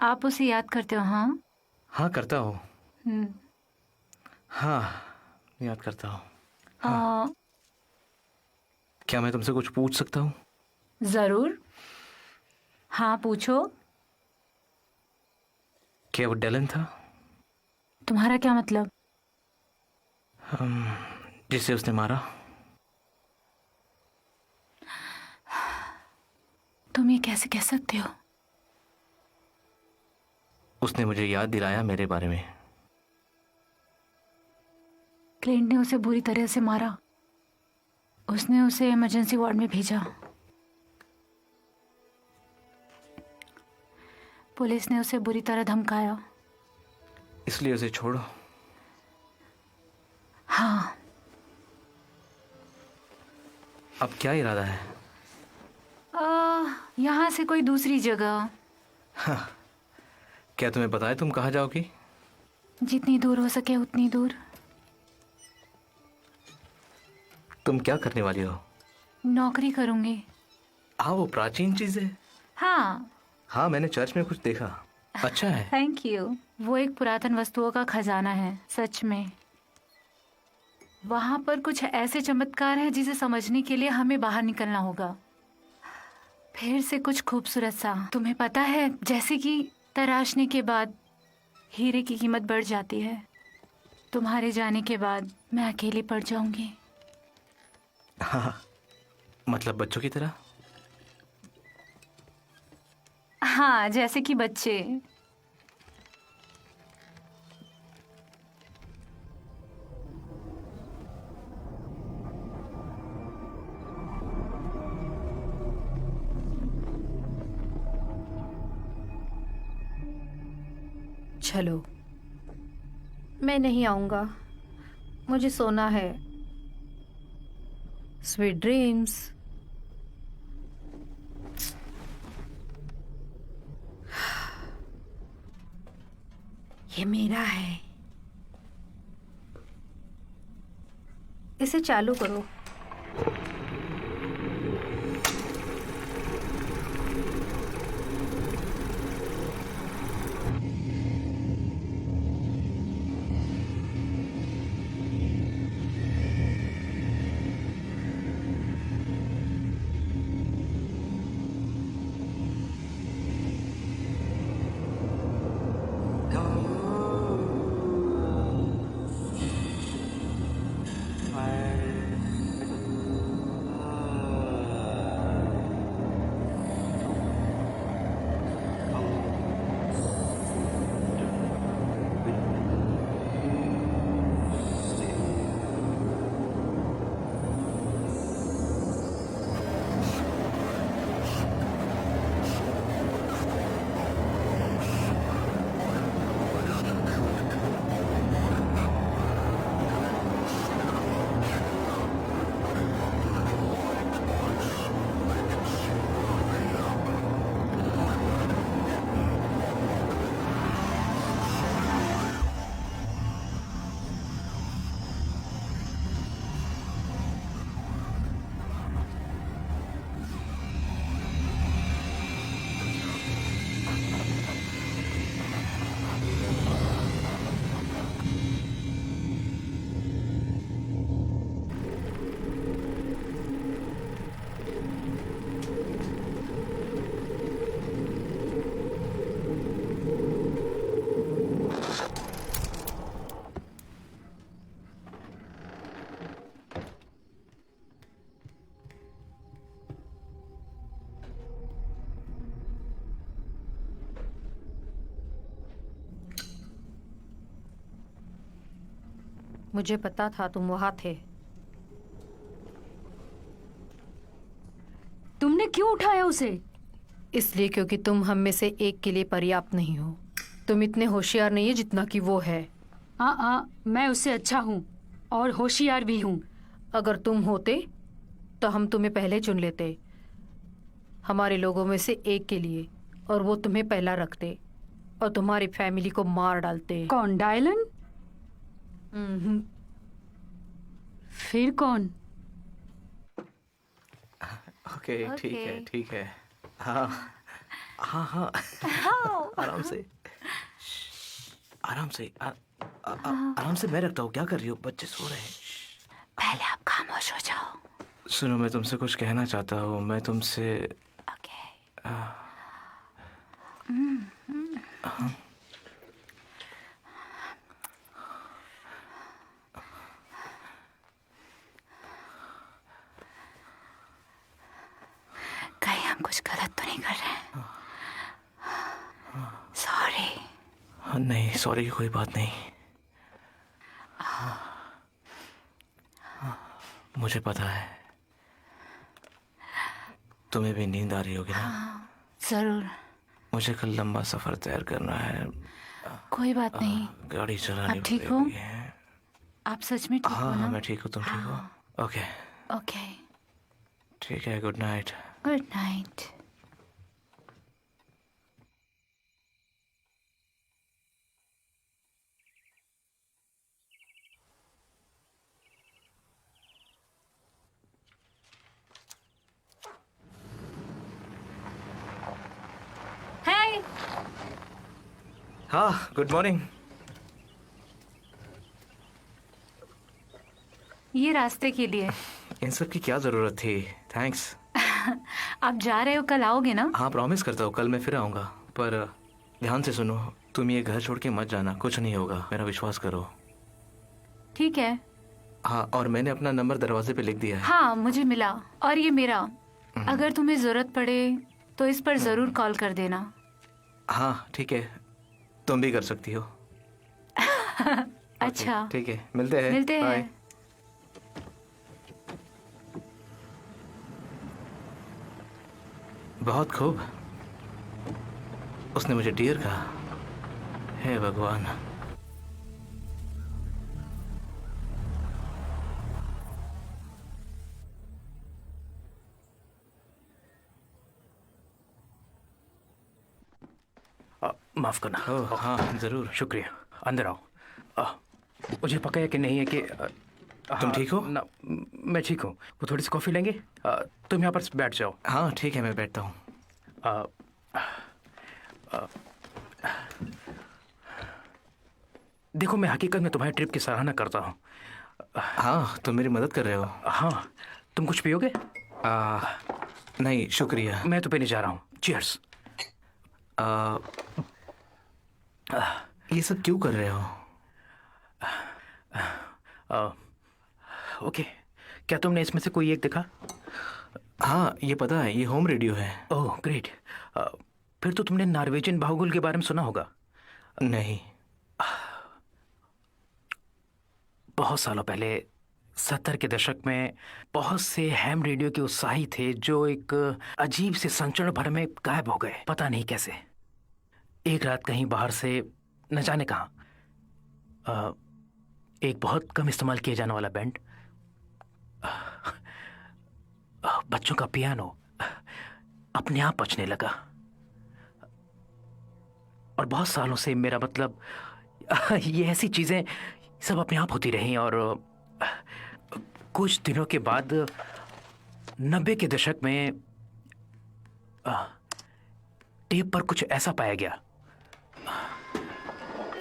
आप उसे याद करते हो? हाँ हाँ, करता हूँ। हाँ, याद करता हूँ। क्या मैं तुमसे कुछ पूछ सकता हूँ? जरूर। हाँ, पूछो। क्या वो डेलन था? तुम्हारा क्या मतलब? जिसे उसने मारा? तुम ये कैसे कह सकते हो? उसने मुझे याद दिलाया मेरे बारे में। क्लिंट ने उसे बुरी तरह से मारा। उसने उसे इमरजेंसी वार्ड में भेजा। पुलिस ने उसे बुरी तरह धमकाया। इसलिए उसे छोड़ो। हाँ। अब क्या इरादा है? यहाँ से कोई दूसरी जगह। क्या तुम्हें पता है तुम कहाँ जाओगी? जितनी दूर हो सके उतनी दूर। तुम क्या करने वाली हो? नौकरी करूंगी। हाँ, वो प्राचीन चीज है। हाँ। हाँ, मैंने चर्च में कुछ देखा। अच्छा है। Thank you. वो एक पुरातन वस्तुओं का खजाना है, सच में। वहाँ पर कुछ ऐसे चमत्कार हैं जिसे समझने के लिए हमें बाहर निकलना होगा। फिर से कुछ खूबसूरत सा, तुम्हें पता है, जैसे कि तराशने के बाद हीरे की कीमत बढ़ जाती है। तुम्हारे जाने के बाद मैं अकेली पड़ जाऊंगी। हाँ, मतलब बच्चों की तरह? हाँ, जैसे कि बच्चे। चलो, मैं नहीं आऊंगा, मुझे सोना है। Sweet dreams. ये मेरा है, इसे चालू करो। मुझे पता था तुम वहां थे। तुमने क्यों उठाया उसे? इसलिए क्योंकि तुम हम में से एक के लिए पर्याप्त नहीं हो। तुम इतने होशियार नहीं है जितना कि वो है। हाँ, मैं उससे अच्छा हूँ और होशियार भी हूँ। अगर तुम होते तो हम तुम्हें पहले चुन लेते, हमारे लोगों में से एक के लिए, और वो तुम्हें पहला रखते और तुम्हारी फैमिली को मार डालते। कौन, डायलन? फिर कौन? ओके, ठीक है, Okay. ठीक है। हाँ हाँ हाँ, आराम से, आराम से, आराम से। मैं रखता हूँ, क्या कर रही हो? बच्चे सो रहे हैं। पहले आप खामोश हो जाओ। सुनो, मैं तुमसे कुछ कहना चाहता हूँ। मैं तुमसे ओके। कहीं हम कुछ गलत तो नहीं कर रहे हैं? सॉरी। नहीं, सॉरी की कोई बात नहीं। मुझे पता है तुम्हें भी नींद आ रही होगी ना। जरूर। मुझे कल लंबा सफर तैयार करना है। कोई बात नहीं। गाड़ी चलानी आप ठीक हो? पड़ेगी। आप सच में ठीक हाँ हो हाँ, ना? मैं ठीक हूँ। तुम ठीक हो? Okay, okay. ठीक है। Good night. Good night. Hi. हाँ, गुड मॉर्निंग। ये रास्ते के लिए। इन सब की क्या जरूरत थी? थैंक्स। आप जा रहे हो, कल आओगे ना? हाँ, प्रॉमिस करता हूँ, कल मैं फिर आऊँगा। पर ध्यान से सुनो, तुम ये घर छोड़ के मत जाना। कुछ नहीं होगा, मेरा विश्वास करो। ठीक है। हाँ, और मैंने अपना नंबर दरवाजे पे लिख दिया है। हाँ, मुझे मिला। और ये मेरा। अगर तुम्हें जरूरत पड़े तो इस पर जरूर कॉल कर देना। हाँ, ठीक है, तुम भी कर सकती हो। अच्छा, ठीक है, मिलते हैं। मिलते बाय। हैं। बहुत खूब, उसने मुझे डियर कहा। हे भगवान। माफ करना। ओह हाँ, जरूर। शुक्रिया। अंदर आओ। मुझे पता है कि नहीं है कि तुम हाँ, ठीक हो? ना, मैं ठीक हूँ। वो थोड़ी सी कॉफ़ी लेंगे? तुम यहाँ पर बैठ जाओ। हाँ ठीक है, मैं बैठता हूँ। देखो, मैं हकीकत में तुम्हारी ट्रिप की सराहना करता हूँ। हाँ, तुम मेरी मदद कर रहे हो। हाँ, तुम कुछ पियोगे? नहीं शुक्रिया। मैं तो पीने जा रहा हूँ। चीयर्स। ये सब क्यों कर रहे हो? ओके, क्या तुमने इसमें से कोई एक देखा? हाँ, ये पता है, ये होम रेडियो है। Oh great. फिर तो तुमने नॉर्वेजियन बाहुगुल के बारे में सुना होगा। नहीं। बहुत सालों पहले 70 के दशक में बहुत से हैम रेडियो के उत्साही थे जो एक अजीब से संचरण भर में गायब हो गए, पता नहीं कैसे। एक रात कहीं बाहर से न जाने कहाँ एक बहुत कम इस्तेमाल किया जाने वाला बैंड, बच्चों का पियानो अपने आप बजने लगा। और बहुत सालों से, मेरा मतलब ये ऐसी चीजें सब अपने आप होती रहीं। और कुछ दिनों के बाद 90 के दशक में टेप पर कुछ ऐसा पाया गया।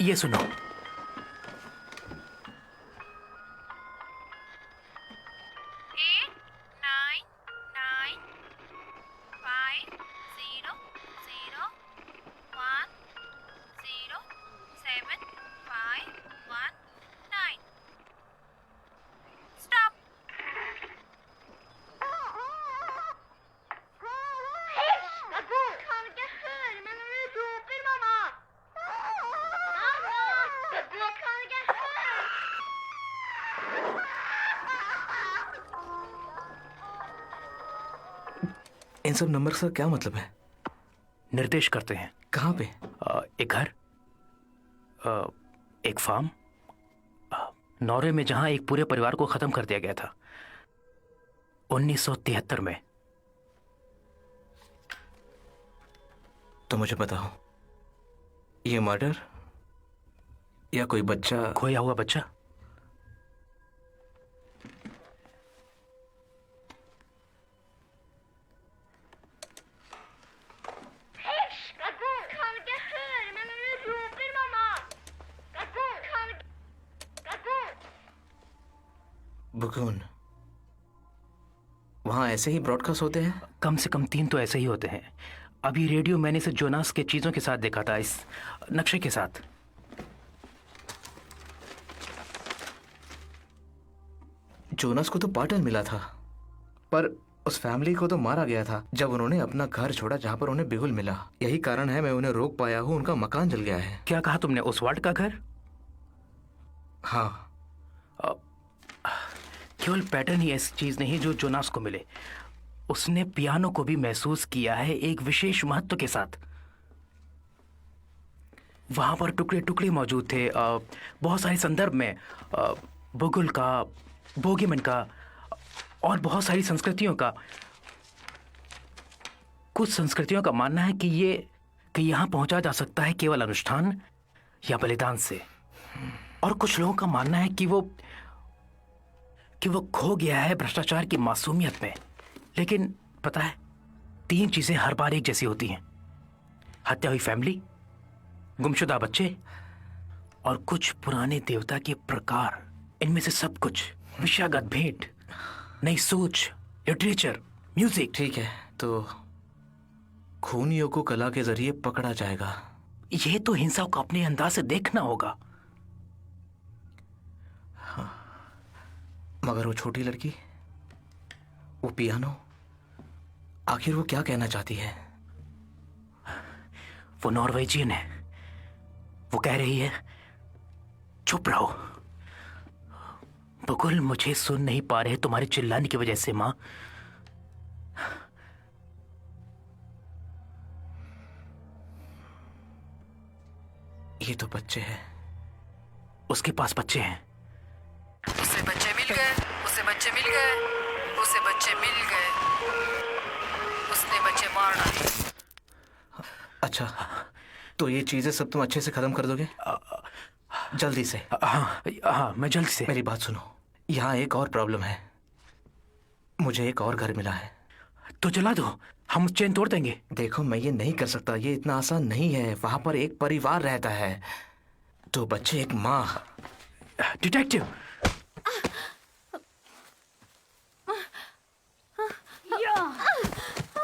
ये सुनो। 89950075119। Stop. Kan ikke høre meg når du roper, mamma. Mamma! इन सब नंबर का क्या मतलब है? निर्देश करते हैं। कहाँ पे? एक घर, एक फार्म, नॉर्वे में, जहां एक पूरे परिवार को खत्म कर दिया गया था 1973 में। तो मुझे बताओ, ये मर्डर या कोई बच्चा? खोया हुआ बच्चा। बुगुन, वहां ऐसे ही ब्रॉडकास्ट होते हैं? कम से कम 3 तो ऐसे ही होते हैं। अभी रेडियो मैंने इसे जोनास के चीजों के साथ देखा था, इस नक्शे के साथ। जोनास को तो पार्टनर मिला था, पर उस फैमिली को तो मारा गया था जब उन्होंने अपना घर छोड़ा जहां पर उन्हें बिगुल मिला। यही कारण है मैं उन्हें रोक पाया हूं। उनका मकान जल गया है। क्या कहा तुमने? ओसवाल्ड का घर? हाँ। केवल पैटर्न ही ऐसी चीज नहीं जो जोनास को मिले। उसने पियानो को भी महसूस किया है एक विशेष महत्व के साथ। वहां पर टुकड़े टुकड़े मौजूद थे, बहुत सारे संदर्भ में, बुगुल का, बोगीमन का और बहुत सारी संस्कृतियों का। कुछ संस्कृतियों का मानना है कि यहां पहुंचा जा सकता है केवल अनुष्ठान या बलिदान से, और कुछ लोगों का मानना है कि वो खो गया है भ्रष्टाचार की मासूमियत में। लेकिन पता है, 3 चीजें हर बार एक जैसी होती हैं: हत्या हुई फैमिली, गुमशुदा बच्चे और कुछ पुराने देवता के प्रकार। इनमें से सब कुछ विषयागत भेंट, नई सोच, लिटरेचर, म्यूजिक। ठीक है, तो खूनियों को कला के जरिए पकड़ा जाएगा। यह तो हिंसा को अपने अंदाज से देखना होगा। मगर वो छोटी लड़की, वो पियानो, आखिर वो क्या कहना चाहती है? वो नॉर्वेजियन है। वो कह रही है, चुप रहो बुगुल, मुझे सुन नहीं पा रहे तुम्हारे चिल्लाने की वजह से। मां, ये तो बच्चे हैं। उसके पास बच्चे हैं। उसे बच्चे मिल गए, उसे बच्चे मिल गए, उसे बच्चे मिल गए। उसने बच्चे मार डाले। अच्छा, तो ये चीजें सब तुम अच्छे से खत्म कर दोगे? जल्दी से। हाँ, मैं जल्दी से। मेरी बात सुनो, यहाँ एक और प्रॉब्लम है। मुझे एक और घर मिला है। तो जला दो, हम चेन तोड़ देंगे। देखो, मैं ये नहीं कर सकता। ये इतना आसान नहीं है। वहां पर एक परिवार रहता है, 2 बच्चे, एक माँ। डिटेक्टिव,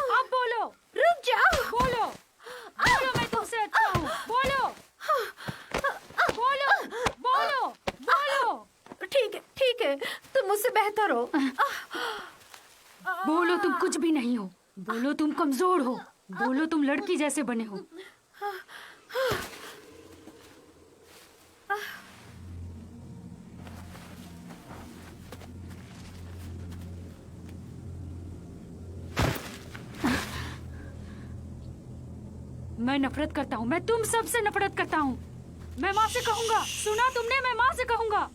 अब बोलो। रुक जाओ। बोलो, बोलो, मैं तुमसे अच्छा हूँ। बोलो, बोलो, बोलो, बोलो। ठीक है, तुम मुझसे बेहतर हो। बोलो तुम कुछ भी नहीं हो। बोलो तुम कमजोर हो। बोलो तुम लड़की जैसे बने हो। मैं नफरत करता हूँ। मैं तुम सबसे नफरत करता हूँ। मैं माँ से कहूंगा। सुना तुमने? मैं माँ से कहूंगा।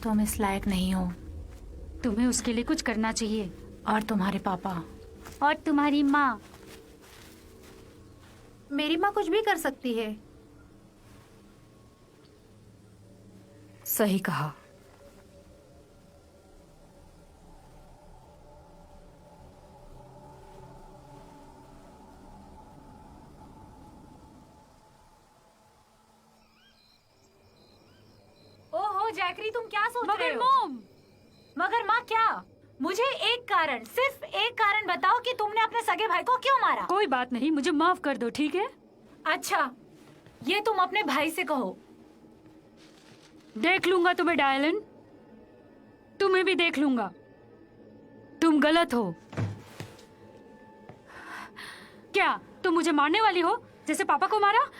तुम इस लायक नहीं हो। तुम्हें उसके लिए कुछ करना चाहिए। और तुम्हारे पापा और तुम्हारी माँ। मेरी माँ कुछ भी कर सकती है। सही कहा। ओहो जैकरी, तुम क्या सोच रहे मगर हो? मॉम, मगर माँ क्या? मुझे एक कारण, सिर्फ एक कारण बताओ कि तुमने अपने सगे भाई को क्यों मारा? कोई बात नहीं, मुझे माफ कर दो, ठीक है? अच्छा, ये तुम अपने भाई से कहो। देख लूंगा तुम्हें डायलन, तुम्हें भी देख लूंगा। तुम गलत हो। क्या तुम मुझे मारने वाली हो, जैसे पापा को मारा?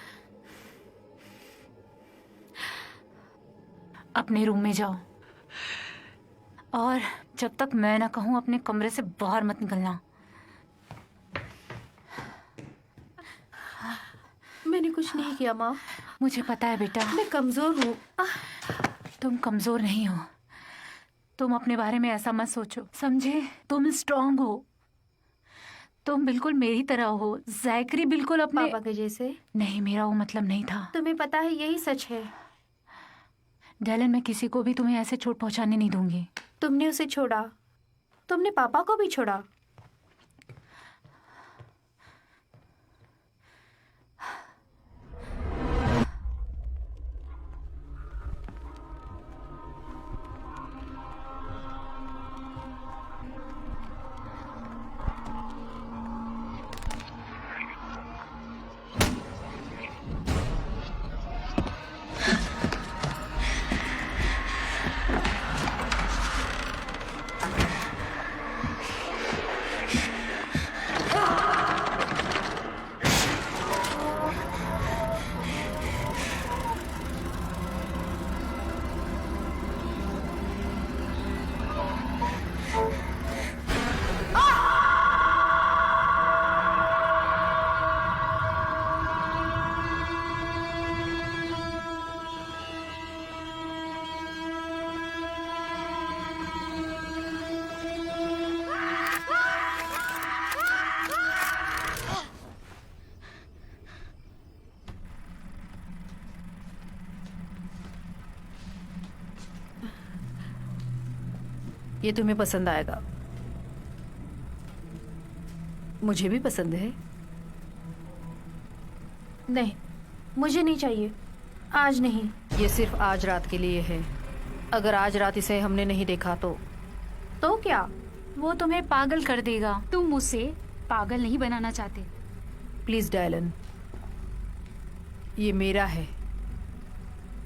अपने रूम में जाओ और जब तक मैं ना कहूँ अपने कमरे से बाहर मत निकलना। मैंने कुछ नहीं किया माँ। मुझे पता है बेटा, मैं कमजोर हूँ। तुम कमजोर नहीं हो। तुम अपने बारे में ऐसा मत सोचो, समझे? तुम स्ट्रांग हो। तुम बिल्कुल मेरी तरह हो। जैकरी बिल्कुल अपने पापा के जैसे। नहीं, मेरा वो मतलब नहीं था। तुम्हें पता है यही सच है। डैलन, मैं किसी को भी तुम्हें ऐसे चोट पहुंचाने नहीं दूंगी। तुमने उसे छोड़ा, तुमने पापा को भी छोड़ा। ये तुम्हें पसंद आएगा। मुझे भी पसंद है। नहीं, मुझे नहीं चाहिए। आज नहीं। ये सिर्फ आज रात के लिए है। अगर आज रात इसे हमने नहीं देखा तो क्या? वो तुम्हें पागल कर देगा। तुम उसे पागल नहीं बनाना चाहते। प्लीज डायलन, ये मेरा है।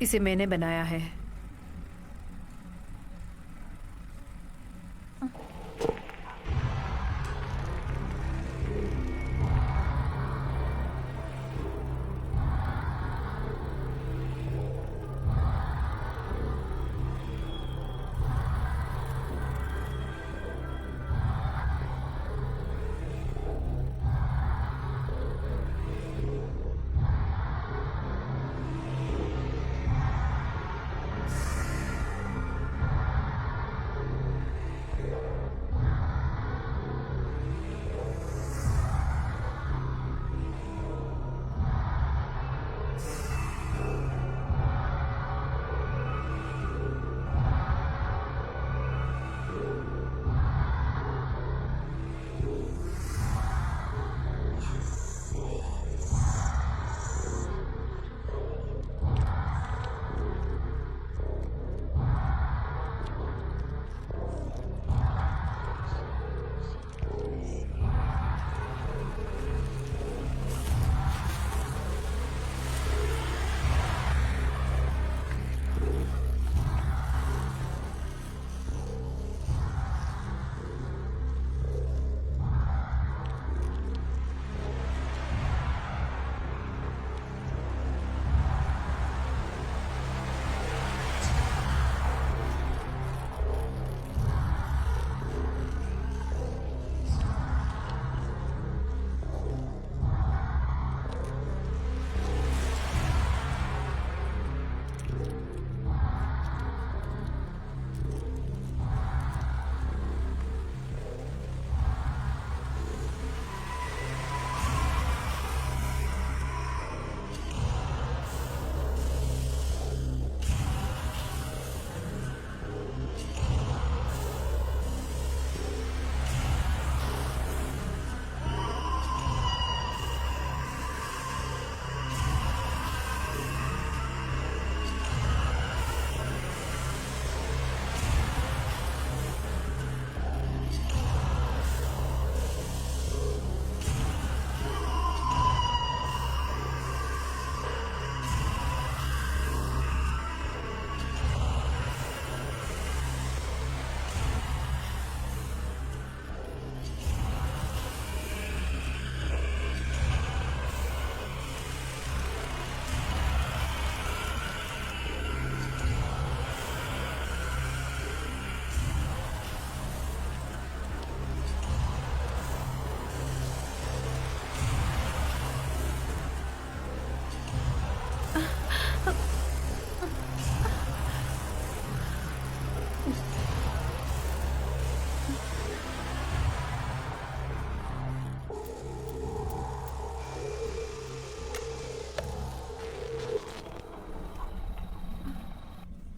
इसे मैंने बनाया है।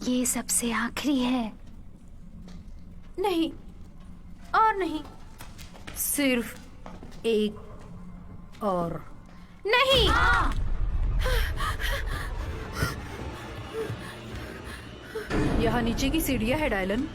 ये सबसे आखिरी है। नहीं, और नहीं, सिर्फ एक और नहीं। यहाँ नीचे की सीढ़ियाँ है डायलन।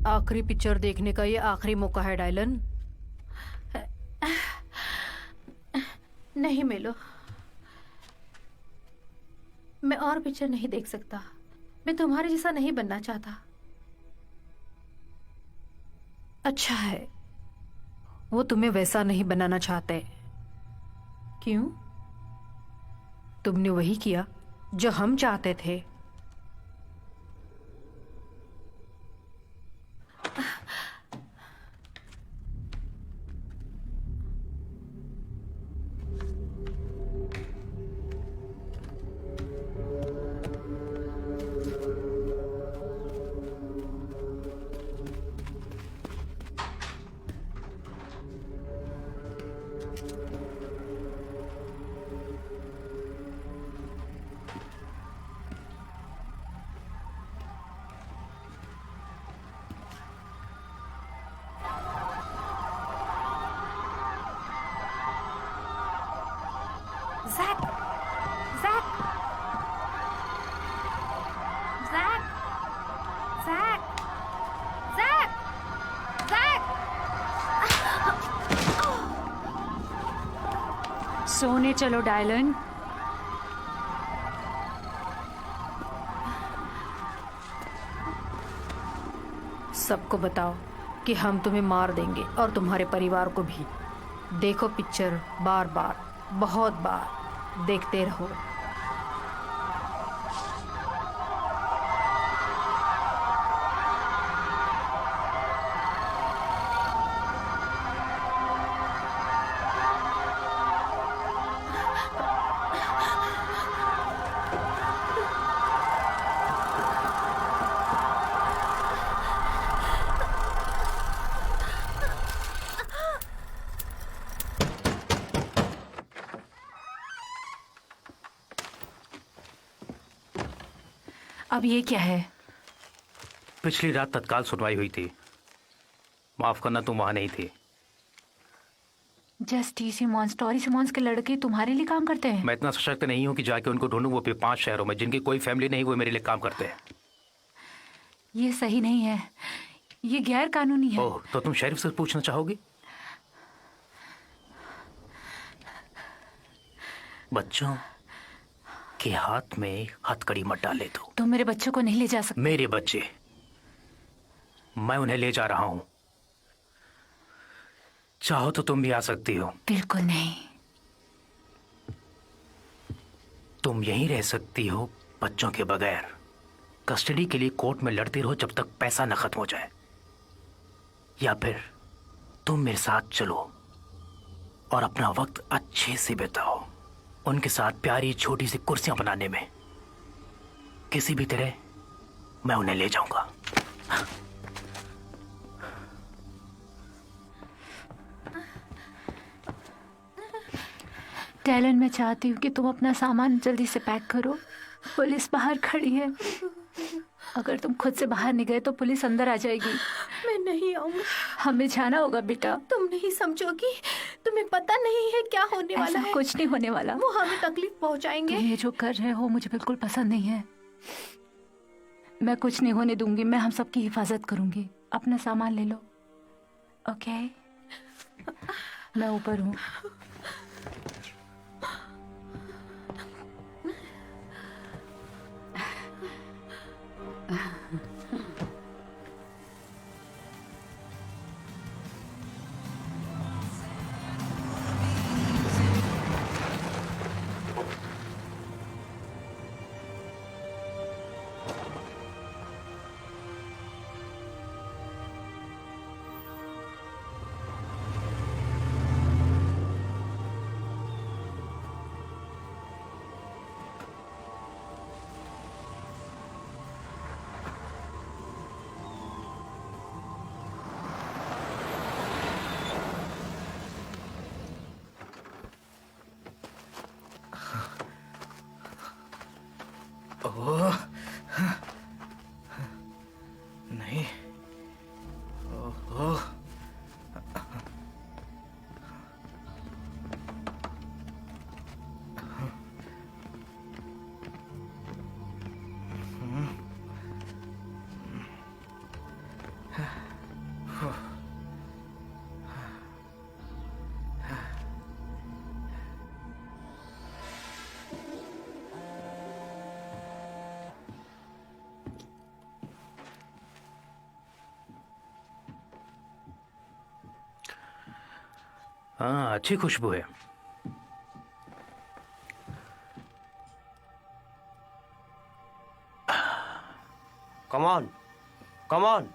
आखिरी पिक्चर देखने का ये आखिरी मौका है डायलन। नहीं मेलो, मैं और पिक्चर नहीं देख सकता। मैं तुम्हारे जैसा नहीं बनना चाहता। अच्छा है, वो तुम्हें वैसा नहीं बनाना चाहते। क्यों? तुमने वही किया जो हम चाहते थे। Zach! Zach! Zach! Zach! Zach! Zach! सोने चलो डायलन। सबको बताओ कि हम तुम्हें मार देंगे और तुम्हारे परिवार को भी। देखो पिक्चर बार बार, बहुत बार देखते रहो। अब ये क्या है? पिछली रात तत्काल सुनवाई हुई थी। माफ करना, तुम वहां नहीं थी। जस्टी सिमोन्स, टॉरी सिमोन्स के लड़के तुम्हारे लिए काम करते हैं? मैं इतना सशक्त नहीं हूं कि जाके उनको ढूंढूं। वो भी 5 शहरों में, जिनकी कोई फैमिली नहीं, वो मेरे लिए काम करते हैं। ये सही नहीं है, ये गैर कानूनी है। ओह, तो तुम शेरिफ से पूछना चाहोगी? बच्चों के हाथ में हथकड़ी मत डाले दो। तुम मेरे बच्चों को नहीं ले जा सकते। मेरे बच्चे, मैं उन्हें ले जा रहा हूं। चाहो तो तुम भी आ सकती हो। बिल्कुल नहीं। तुम यहीं रह सकती हो बच्चों के बगैर। कस्टडी के लिए कोर्ट में लड़ती रहो जब तक पैसा न खत्म हो जाए, या फिर तुम मेरे साथ चलो और अपना वक्त अच्छे से बिताओ उनके साथ प्यारी छोटी सी कुर्सियां बनाने में। किसी भी तरह मैं उन्हें ले जाऊंगा। टैलन, मैं चाहती हूँ कि तुम अपना सामान जल्दी से पैक करो। पुलिस बाहर खड़ी है। अगर तुम खुद से बाहर नहीं गए तो पुलिस अंदर आ जाएगी। मैं नहीं आऊंगा। हमें जाना होगा बेटा। तुम नहीं समझोगी। तुम्हें पता नहीं है क्या होने वाला ऐसा है। कुछ नहीं होने वाला। वो हमें तकलीफ पहुंचाएंगे। तुम ये जो कर रहे हो मुझे बिल्कुल पसंद नहीं है। मैं कुछ नहीं होने दूंगी। मैं हम सबकी हिफाजत करूंगी। अपना सामान ले लो। ओके, मैं ऊपर हूँ। ओह, नहीं। ओह, हाँ, अच्छी खुशबू है। Come on. Come on.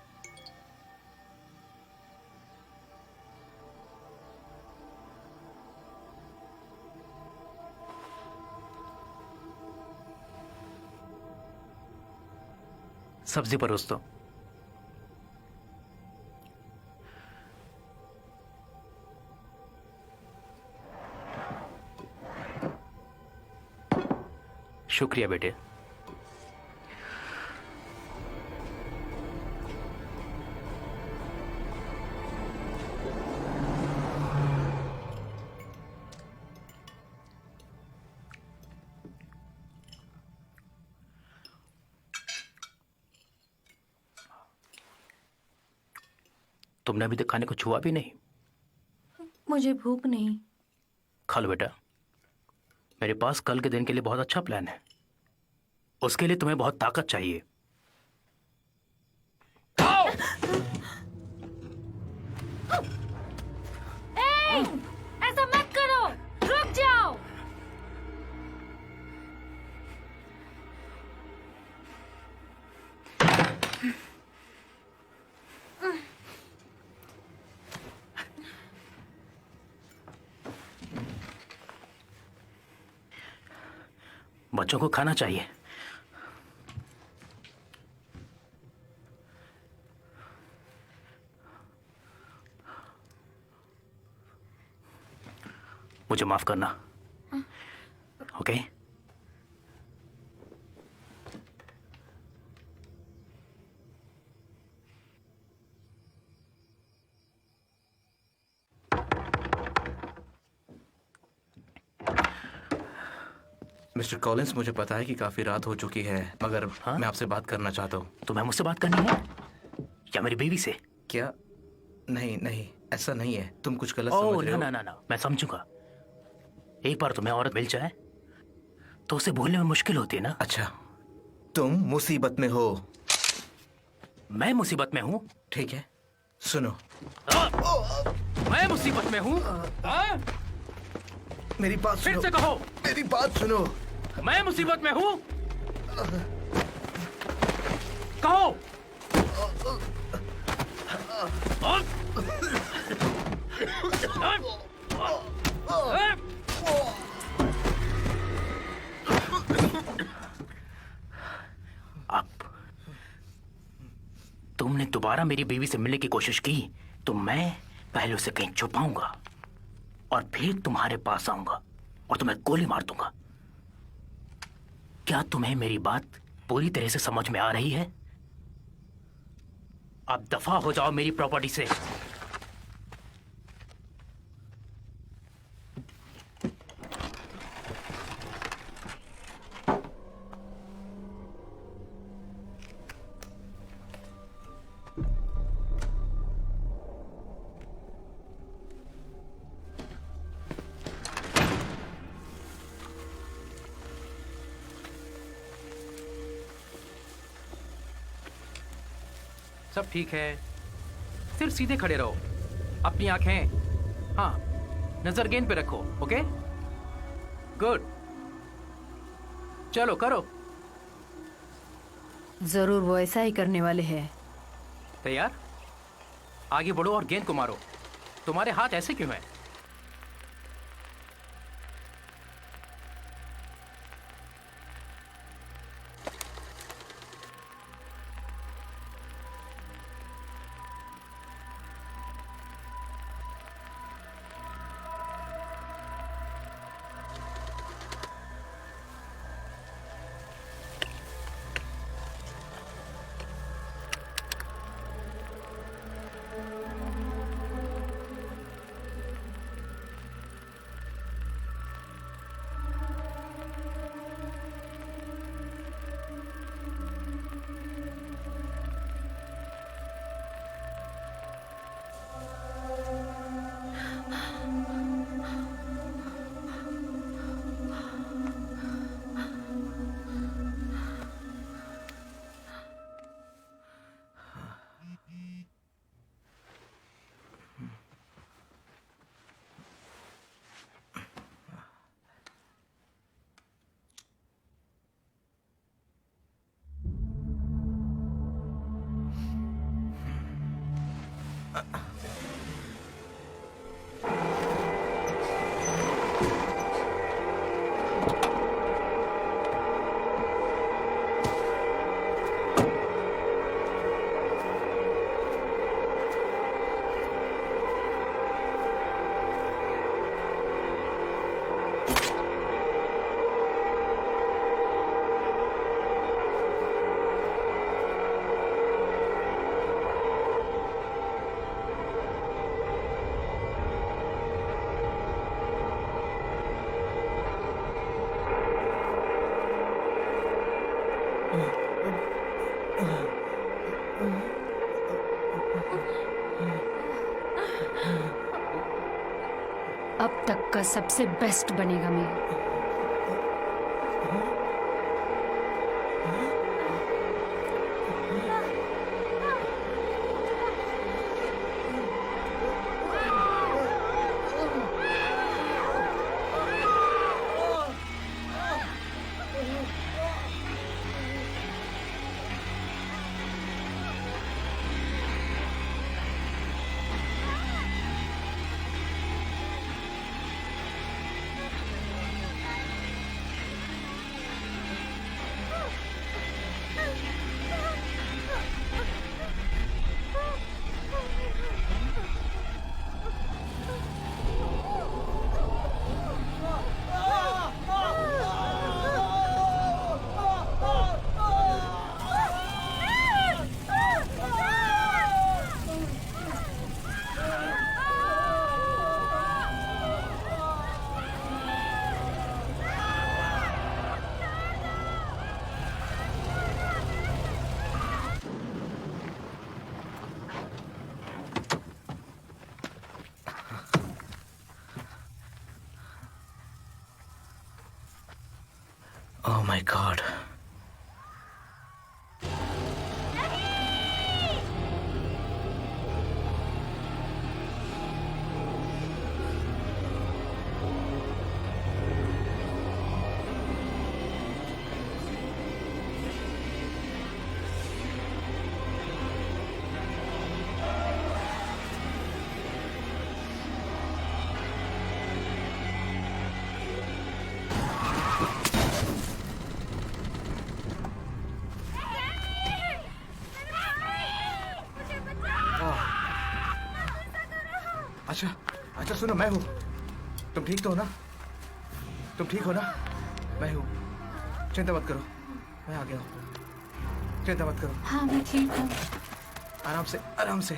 सब्जी परोस दो। शुक्रिया बेटे। तुमने अभी तक खाने को छुआ भी नहीं। मुझे भूख नहीं। खा लो बेटा। मेरे पास कल के दिन के लिए बहुत अच्छा प्लान है। उसके लिए तुम्हें बहुत ताकत चाहिए। ऐसा मत करो, रुक जाओ। बच्चों को खाना चाहिए। मुझे माफ करना। ओके? मिस्टर कॉलिंस, मुझे पता है कि काफी रात हो चुकी है, मगर हाँ? मैं आपसे बात करना चाहता हूँ। तुम्हें मुझसे बात करनी है या मेरी बीवी से? क्या? नहीं नहीं, ऐसा नहीं है। तुम कुछ गलत ओह समझ रहे ना हो। ना ना, मैं समझूंगा। एक बार तुम्हें औरत मिल जाए तो उसे भूलने में मुश्किल होती है ना। अच्छा, तुम मुसीबत में हो। मैं मुसीबत में हूँ? ठीक है, सुनो। मैं मुसीबत में हूँ? मेरी बात फिर सुनो। से कहो। मेरी बात सुनो। मैं मुसीबत में हूँ? कहो। अब तुमने दोबारा मेरी बीवी से मिलने की कोशिश की तो मैं पहले उसे कहीं छुपाऊंगा और फिर तुम्हारे पास आऊंगा और तुम्हें गोली मार दूंगा। क्या तुम्हें मेरी बात पूरी तरह से समझ में आ रही है? अब दफा हो जाओ मेरी प्रॉपर्टी से। सब ठीक है। सिर्फ सीधे खड़े रहो, अपनी आंखें, हाँ, नजर गेंद पे रखो। ओके, गुड, चलो करो। जरूर वो ऐसा ही करने वाले हैं। तैयार? आगे बढ़ो और गेंद को मारो। तुम्हारे हाथ ऐसे क्यों हैं? अब तक का सबसे बेस्ट बनेगा मैं। Oh my God. अच्छा अच्छा सुनो, मैं हूँ। तुम ठीक तो हो ना? तुम ठीक हो ना? मैं हूँ, चिंता मत करो, मैं आ गया हूँ। चिंता मत करो। हाँ मैं ठीक हूँ। आराम से, आराम से।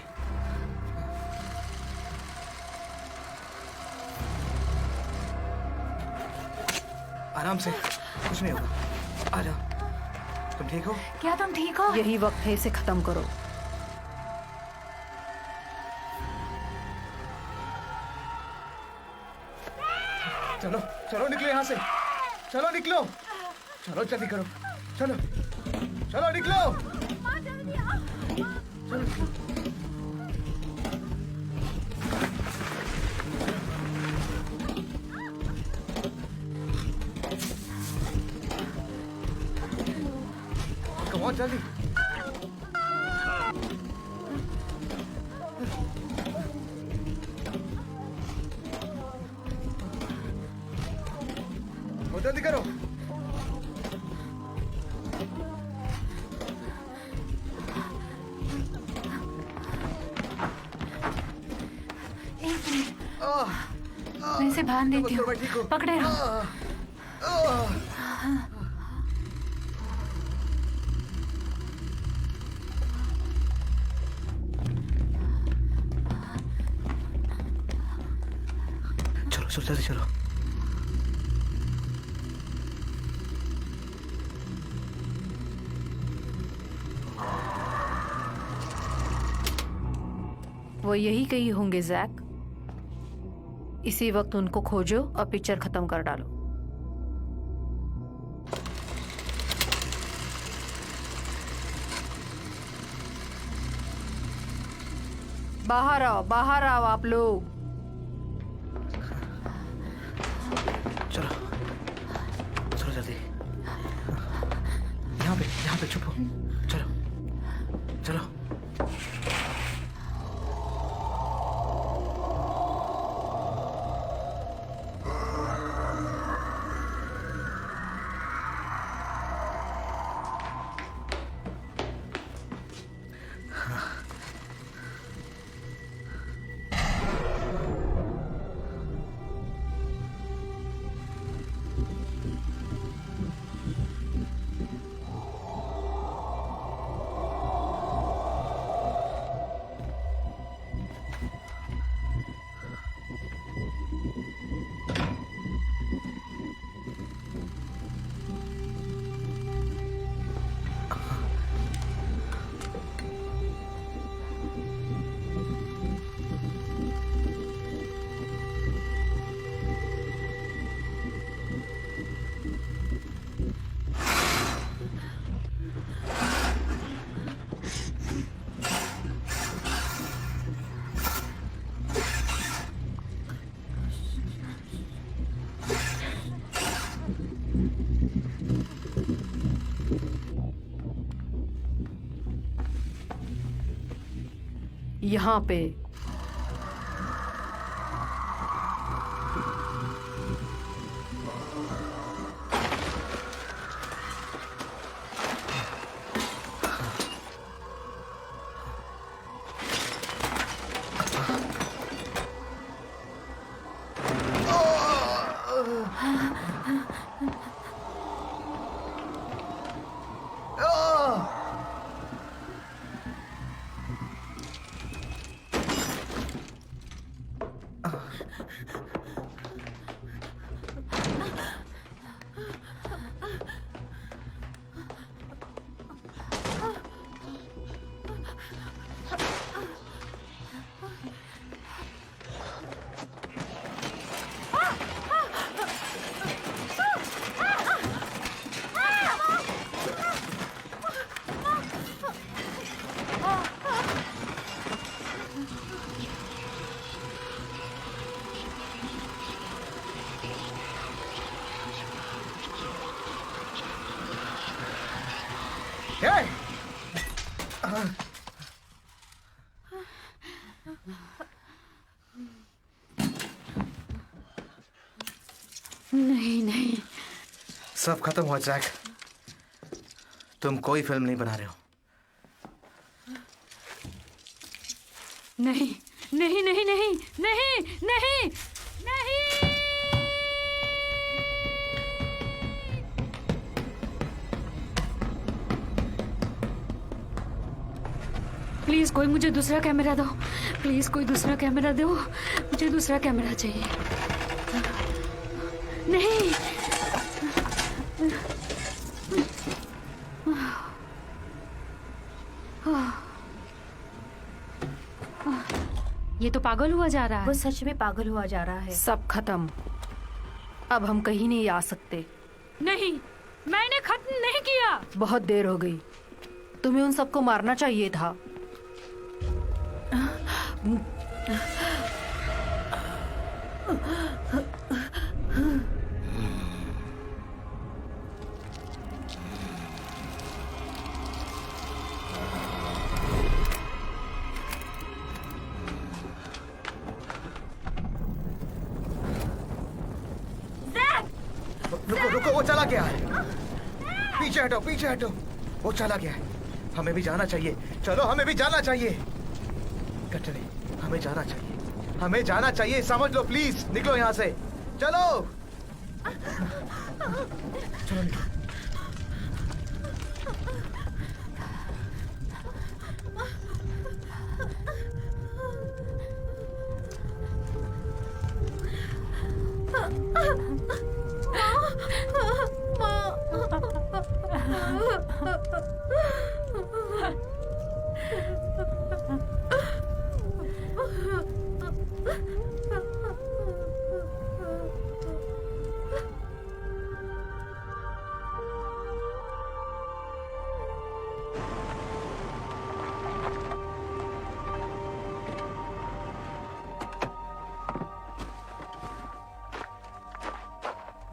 आराम से, कुछ नहीं होगा। आ जाओ। तुम ठीक हो? क्या तुम ठीक हो? यही वक्त है इसे खत्म करो। चलो चलो, निकलो यहाँ से। चलो निकलो, चलो जल्दी करो। चलो चलो निकलो। कमॉन जल्दी। वो जल्दी करो। मैं इसे बांध देती हूँ। पकड़े रहो। चलो चलो जल्दी चलो। वो यही कही होंगे जैक। इसी वक्त उनको खोजो और पिक्चर खत्म कर डालो। बाहर आओ आप लोग। चलो चलो जल्दी। यहाँ पे चुप हो। चलो चलो। यहाँ पे नहीं। सब खत्म हुआ जैक। तुम कोई फिल्म नहीं बना रहे हो। नहीं नहीं नहीं नहीं नहीं नहीं नहीं। प्लीज कोई मुझे दूसरा कैमरा दो। प्लीज कोई दूसरा कैमरा दो। मुझे दूसरा कैमरा चाहिए। नहीं। ये तो पागल हुआ जा रहा है। वो सच में पागल हुआ जा रहा है। सब खत्म। अब हम कहीं नहीं आ सकते। नहीं, मैंने खत्म नहीं किया। बहुत देर हो गई। तुम्हें उन सबको मारना चाहिए था। रुको रुको, वो चला गया है। पीछे हटो, पीछे हटो। वो चला गया है। हमें भी जाना चाहिए। चलो, हमें भी जाना चाहिए। कटरे, हमें जाना चाहिए। हमें जाना चाहिए, समझ लो प्लीज। निकलो यहाँ से। चलो चलो निकलो।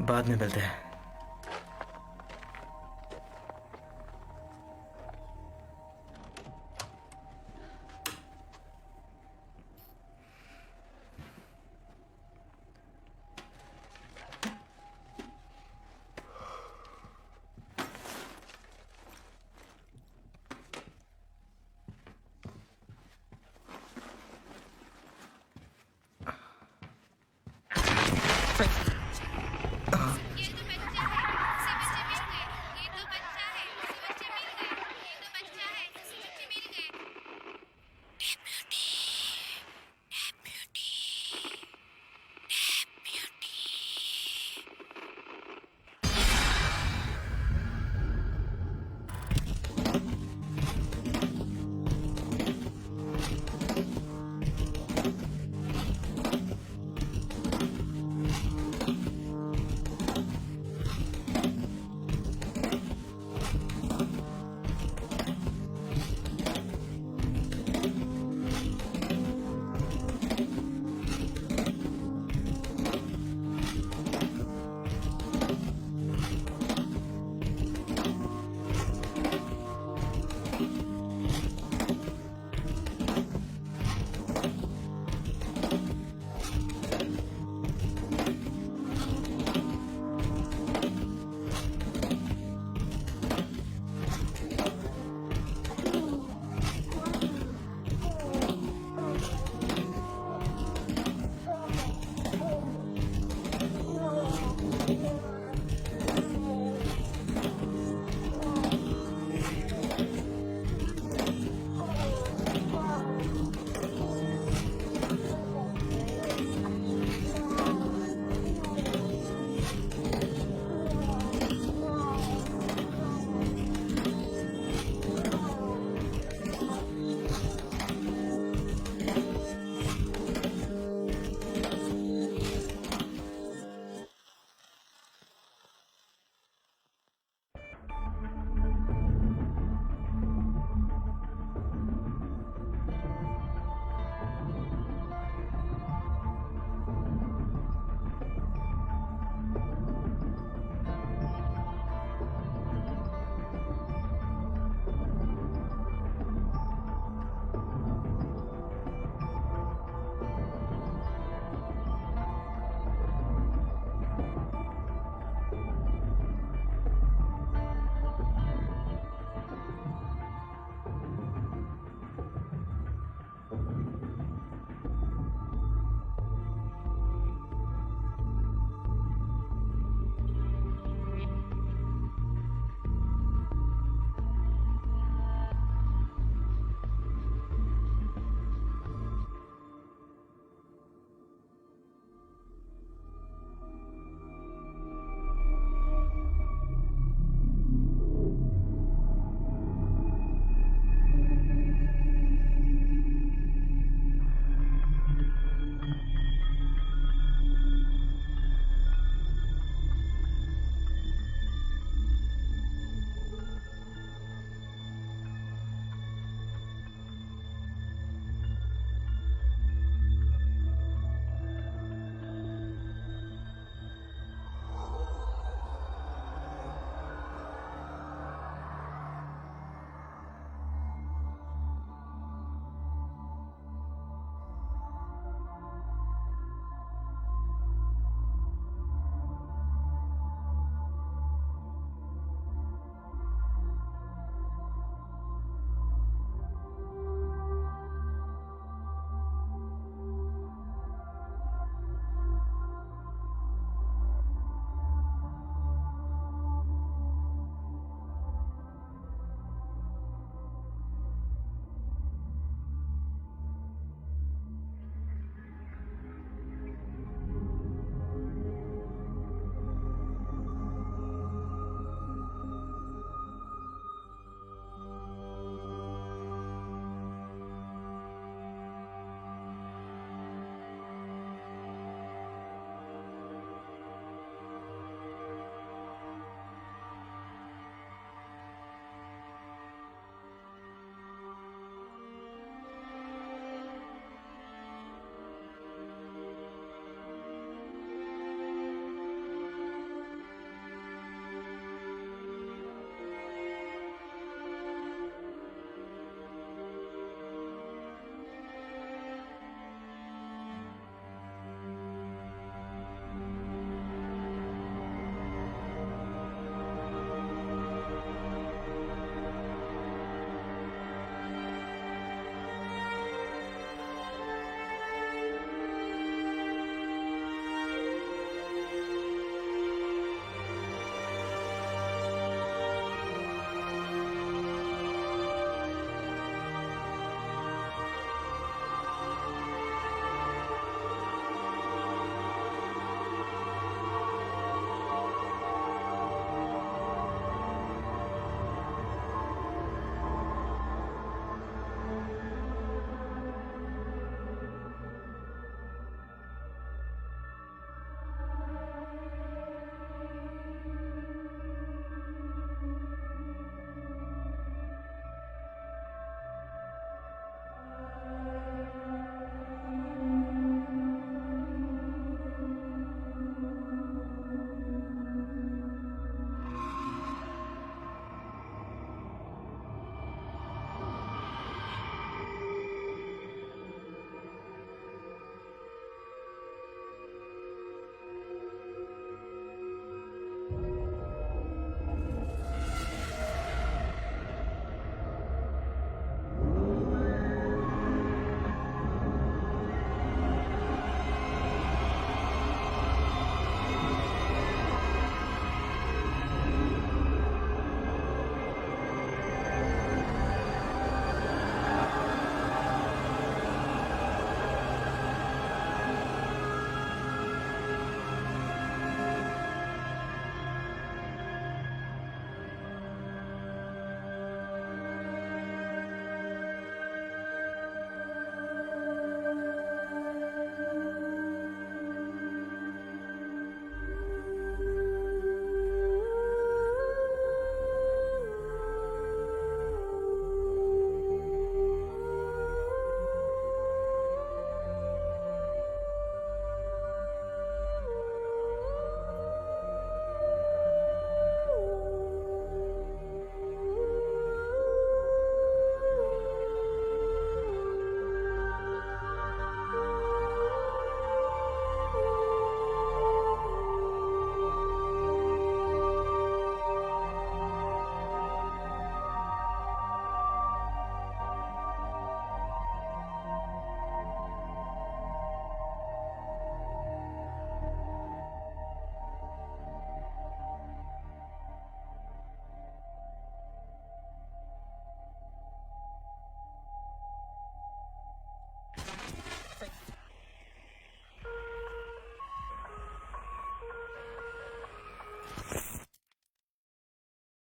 बाद में मिलते हैं।